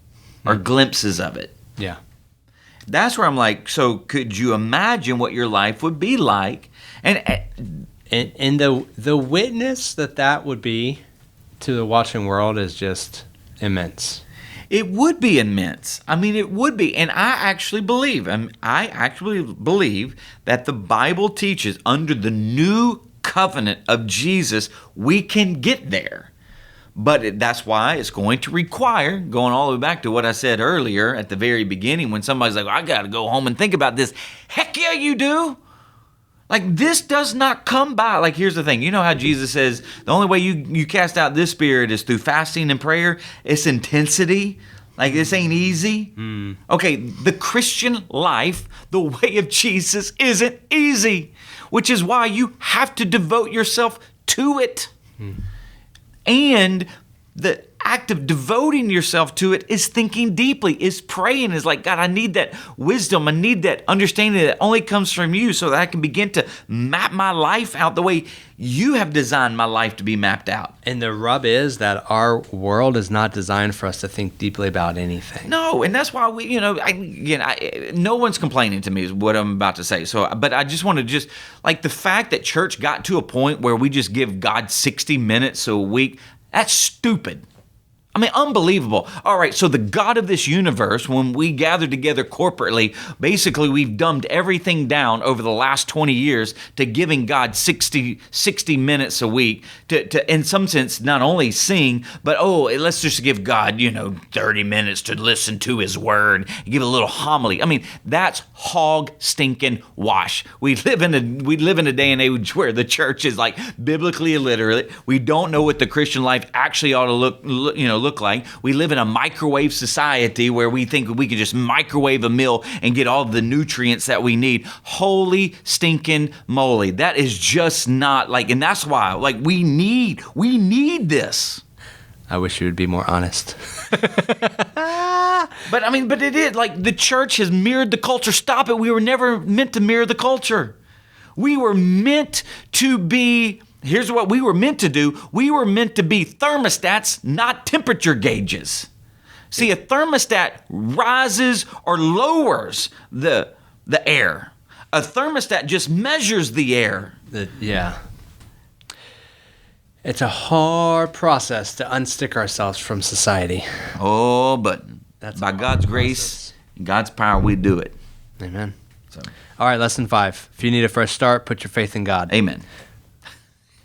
Speaker 2: or glimpses of it.
Speaker 3: Yeah.
Speaker 2: That's where I'm like, so could you imagine what your life would be like? And
Speaker 3: the witness that would be to the watching world is just immense.
Speaker 2: it would be immense. I mean, it would be. And I actually believe that the Bible teaches under the new covenant of Jesus, we can get there. But that's why it's going to require, going all the way back to what I said earlier at the very beginning, when somebody's like, I got to go home and think about this. Heck yeah, you do. Like, this does not come by. Like, here's the thing. You know how Jesus says the only way you cast out this spirit is through fasting and prayer? It's intensity. Like, this ain't easy. Okay, the Christian life, the way of Jesus, isn't easy, which is why you have to devote yourself to it. And the act of devoting yourself to it is thinking deeply, is praying, is like, God, I need that wisdom. I need that understanding that only comes from you so that I can begin to map my life out the way you have designed my life to be mapped out.
Speaker 3: And the rub is that our world is not designed for us to think deeply about anything.
Speaker 2: No, and that's why we, no one's complaining to me is what I'm about to say. So, but I just want to like the fact that church got to a point where we just give God 60 minutes a week, that's stupid. I mean, unbelievable. All right, so the God of this universe, when we gather together corporately, basically we've dumbed everything down over the last 20 years to giving God 60 minutes a week to in some sense, not only sing, but, let's just give God, 30 minutes to listen to his word, give a little homily. I mean, that's hog stinking wash. We live in a day and age where the church is like biblically illiterate. We don't know what the Christian life actually ought to look like. We live in a microwave society where we think we can just microwave a meal and get all the nutrients that we need. Holy stinking moly. That is just not and that's why, we need this.
Speaker 3: I wish you would be more honest.
Speaker 2: But it is, the church has mirrored the culture. Stop it. We were never meant to mirror the culture. We were meant to be, here's what we were meant to do. We were meant to be thermostats, not temperature gauges. See, a thermostat rises or lowers the air. A thermostat just measures the air.
Speaker 3: Yeah. It's a hard process to unstick ourselves from society.
Speaker 2: Oh, but by God's grace, God's power, we do it.
Speaker 3: Amen. So. All right, lesson 5. If you need a fresh start, put your faith in God.
Speaker 2: Amen.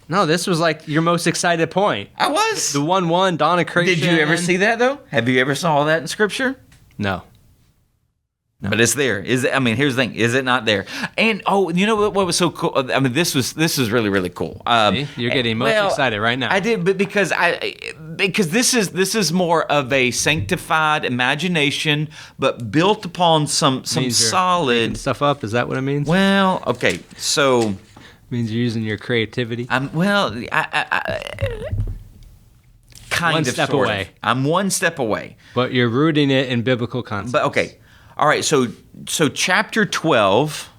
Speaker 3: No, this was your most excited point.
Speaker 2: I was.
Speaker 3: The 1-1, dawn of creation.
Speaker 2: Did you ever see that, though? Have you ever saw that in Scripture?
Speaker 3: No.
Speaker 2: But it's there. Here's the thing. Is it not there? And, you know what was so cool? I mean, this was really, really cool.
Speaker 3: See? You're getting excited right now.
Speaker 2: I did, but because this is more of a sanctified imagination, but built upon some solid
Speaker 3: making stuff up. Is that what it means?
Speaker 2: Well, okay, so
Speaker 3: it means you're using your creativity.
Speaker 2: Kind
Speaker 3: one
Speaker 2: of
Speaker 3: step
Speaker 2: sort
Speaker 3: away.
Speaker 2: Of. I'm one step away.
Speaker 3: But you're rooting it in biblical concepts.
Speaker 2: But okay. All right, so chapter 12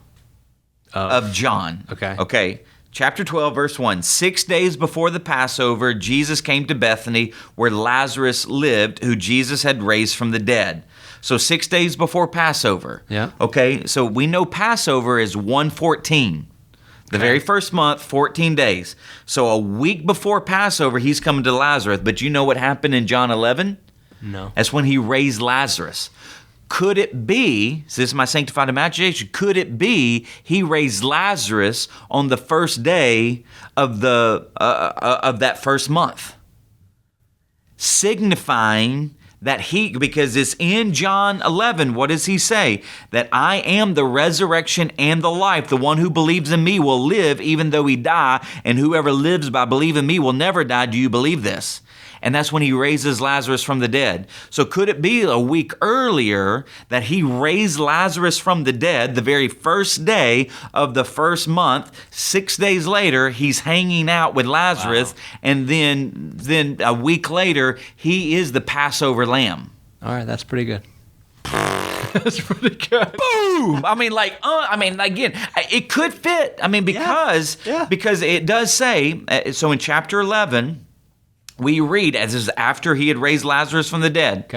Speaker 2: of John. Okay. Chapter 12, verse 1. 6 days before the Passover, Jesus came to Bethany where Lazarus lived, who Jesus had raised from the dead. So 6 days before Passover.
Speaker 3: Yeah.
Speaker 2: Okay, so we know Passover is 114. The very first month, 14 days. So a week before Passover, he's coming to Lazarus. But you know what happened in John 11?
Speaker 3: No.
Speaker 2: That's when he raised Lazarus. Could it be, so this is my sanctified imagination, could it be he raised Lazarus on the first day of that first month? Signifying that because it's in John 11, what does he say? That I am the resurrection and the life. The one who believes in me will live even though he die, and whoever lives by believing me will never die. Do you believe this? And that's when he raises Lazarus from the dead. So could it be a week earlier that he raised Lazarus from the dead, the very first day of the first month? 6 days later, he's hanging out with Lazarus. Wow. And then a week later, he is the Passover lamb.
Speaker 3: All right, that's pretty good. That's pretty good.
Speaker 2: Boom! I mean, again, it could fit. I mean, because it does say, so in chapter 11, we read, as is after he had raised Lazarus from the dead,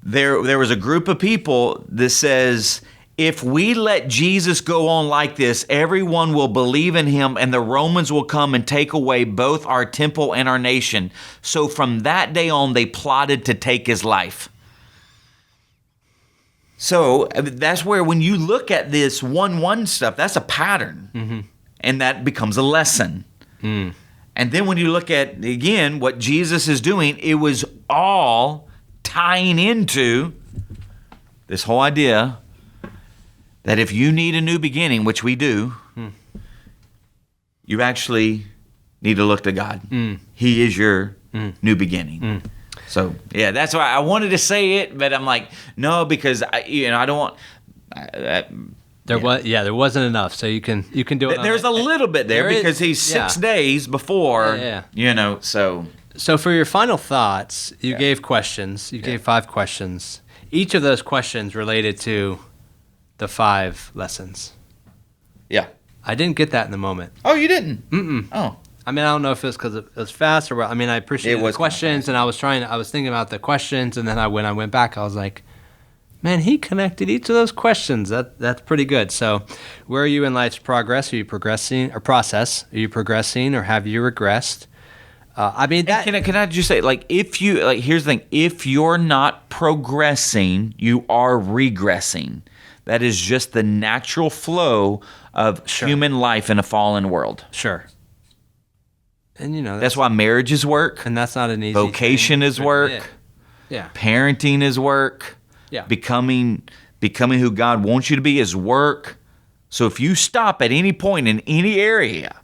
Speaker 2: there was a group of people that says, if we let Jesus go on like this, everyone will believe in him and the Romans will come and take away both our temple and our nation. So from that day on, they plotted to take his life. So that's where when you look at this 1-1 stuff, that's a pattern. And that becomes a lesson. And then when you look at, again, what Jesus is doing, it was all tying into this whole idea that if you need a new beginning, which we do, you actually need to look to God. He is your new beginning. So, yeah, that's why I wanted to say it, but I'm like, no, because I don't want.
Speaker 3: There wasn't enough, so you can do it.
Speaker 2: There's a little bit there because he's 6 days before. So.
Speaker 3: So for your final thoughts, you gave questions. You gave 5 questions. Each of those questions related to the 5 lessons.
Speaker 2: Yeah.
Speaker 3: I didn't get that in the moment.
Speaker 2: Oh, you didn't?
Speaker 3: Oh. I mean, I don't know if it was because it was fast or what. I mean, I appreciated the questions, and I was thinking about the questions, and then when I went back, I was like, man, he connected each of those questions. That's pretty good. So where are you in life's progress? Are you progressing or process? Are you progressing or have you regressed? I mean,
Speaker 2: can I just say, if you, here's the thing, if you're not progressing, you are regressing. That is just the natural flow of human life in a fallen world.
Speaker 3: Sure. And
Speaker 2: that's why marriages work.
Speaker 3: And that's not an easy
Speaker 2: vocation
Speaker 3: thing.
Speaker 2: is work.
Speaker 3: Yeah.
Speaker 2: Parenting is work.
Speaker 3: Yeah.
Speaker 2: Becoming who God wants you to be is work. So if you stop at any point in any area,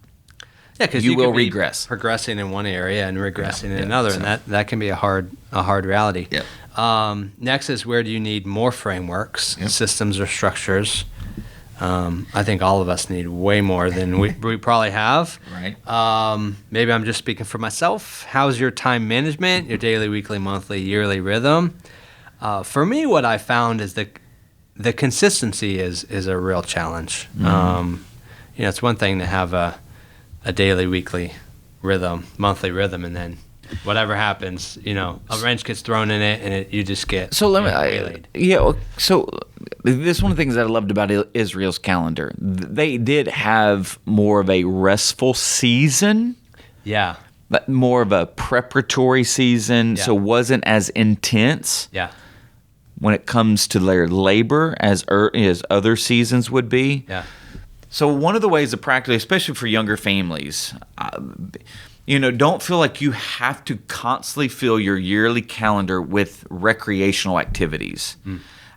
Speaker 3: because
Speaker 2: you will regress.
Speaker 3: Progressing in one area and regressing in another, and that can be a hard reality.
Speaker 2: Yeah.
Speaker 3: Next is, where do you need more frameworks, systems, or structures? I think all of us need way more than we probably have.
Speaker 2: Right.
Speaker 3: Maybe I'm just speaking for myself. How's your time management, your daily, weekly, monthly, yearly rhythm? For me, what I found is the consistency is a real challenge. It's one thing to have a daily, weekly rhythm, monthly rhythm, and then whatever happens, a wrench gets thrown in it, and you just get
Speaker 2: So this is one of the things that I loved about Israel's calendar. They did have more of a restful season.
Speaker 3: Yeah.
Speaker 2: But more of a preparatory season, so wasn't as intense.
Speaker 3: Yeah.
Speaker 2: When it comes to their labor as other seasons would be.
Speaker 3: Yeah.
Speaker 2: So one of the ways to practically, especially for younger families, don't feel like you have to constantly fill your yearly calendar with recreational activities.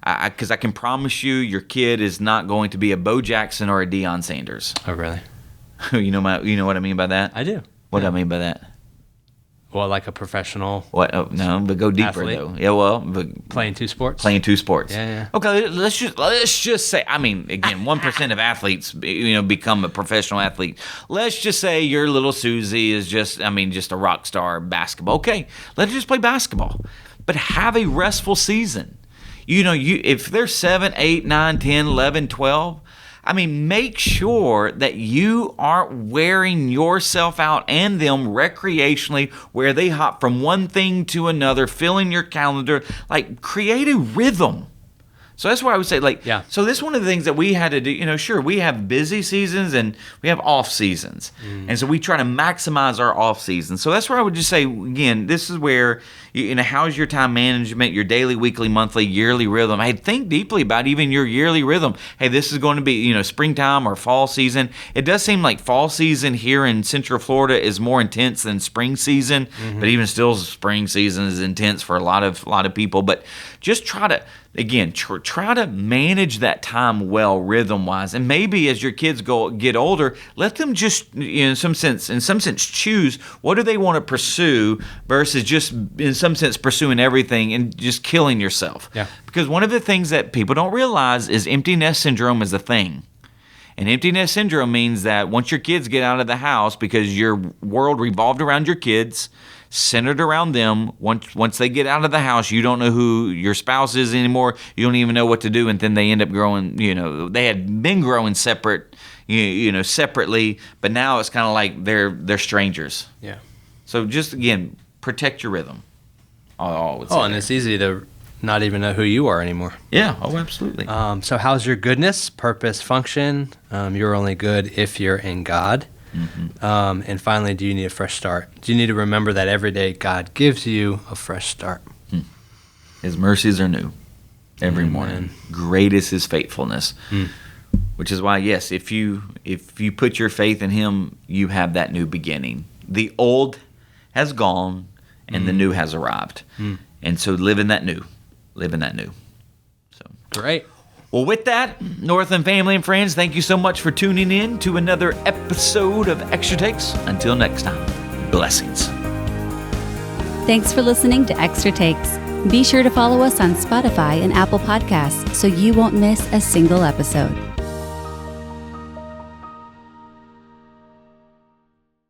Speaker 2: Because I can promise you, your kid is not going to be a Bo Jackson or a Deion Sanders.
Speaker 3: Oh, really?
Speaker 2: You know what I mean by that?
Speaker 3: I do.
Speaker 2: What do I mean by that?
Speaker 3: Well, like a professional.
Speaker 2: What? Oh, no, but go deeper
Speaker 3: athlete.
Speaker 2: though. Yeah, well, but
Speaker 3: playing 2 sports.
Speaker 2: Yeah. Okay, let's just say. I mean, again, 1% of athletes, become a professional athlete. Let's just say your little Susie is just a rock star basketball. Okay, let's just play basketball, but have a restful season. If they're 7, 8, 9, 10, 11, 12. Make sure that you aren't wearing yourself out and them recreationally where they hop from one thing to another, filling your calendar. Create a rhythm. So that's why I would say, so this is one of the things that we had to do. Sure, we have busy seasons and we have off seasons. And so we try to maximize our off seasons. So that's where I would just say, again, this is where, how's your time management, your daily, weekly, monthly, yearly rhythm? Hey, think deeply about even your yearly rhythm. Hey, this is going to be, springtime or fall season. It does seem like fall season here in Central Florida is more intense than spring season, but even still, spring season is intense for a lot of people. But just try to, again, try to manage that time well, rhythm-wise, and maybe as your kids get older, let them just, in some sense, choose what do they want to pursue versus just, in some sense, pursuing everything and just killing yourself.
Speaker 3: Yeah.
Speaker 2: Because one of the things that people don't realize is empty nest syndrome is a thing. And empty nest syndrome means that once your kids get out of the house, because your world revolved around your kids, centered around them. Once they get out of the house, you don't know who your spouse is anymore. You don't even know what to do, and then they end up growing. They had been growing separate, separately, but now it's kind of like they're strangers.
Speaker 3: Yeah.
Speaker 2: So just again, protect your rhythm.
Speaker 3: And it's easy to not even know who you are anymore.
Speaker 2: Yeah. Oh, absolutely.
Speaker 3: So how's your goodness, purpose, function? You're only good if you're in God. Mm-hmm. And finally, do you need a fresh start? Do you need to remember that every day God gives you a fresh start?
Speaker 2: His mercies are new every morning. Great is his faithfulness. Which is why, yes, if you put your faith in him, you have that new beginning. The old has gone and the new has arrived. And so live in that new. So
Speaker 3: great.
Speaker 2: Well, with that, Northland family and friends, thank you so much for tuning in to another episode of Extra Takes. Until next time, blessings.
Speaker 1: Thanks for listening to Extra Takes. Be sure to follow us on Spotify and Apple Podcasts so you won't miss a single episode.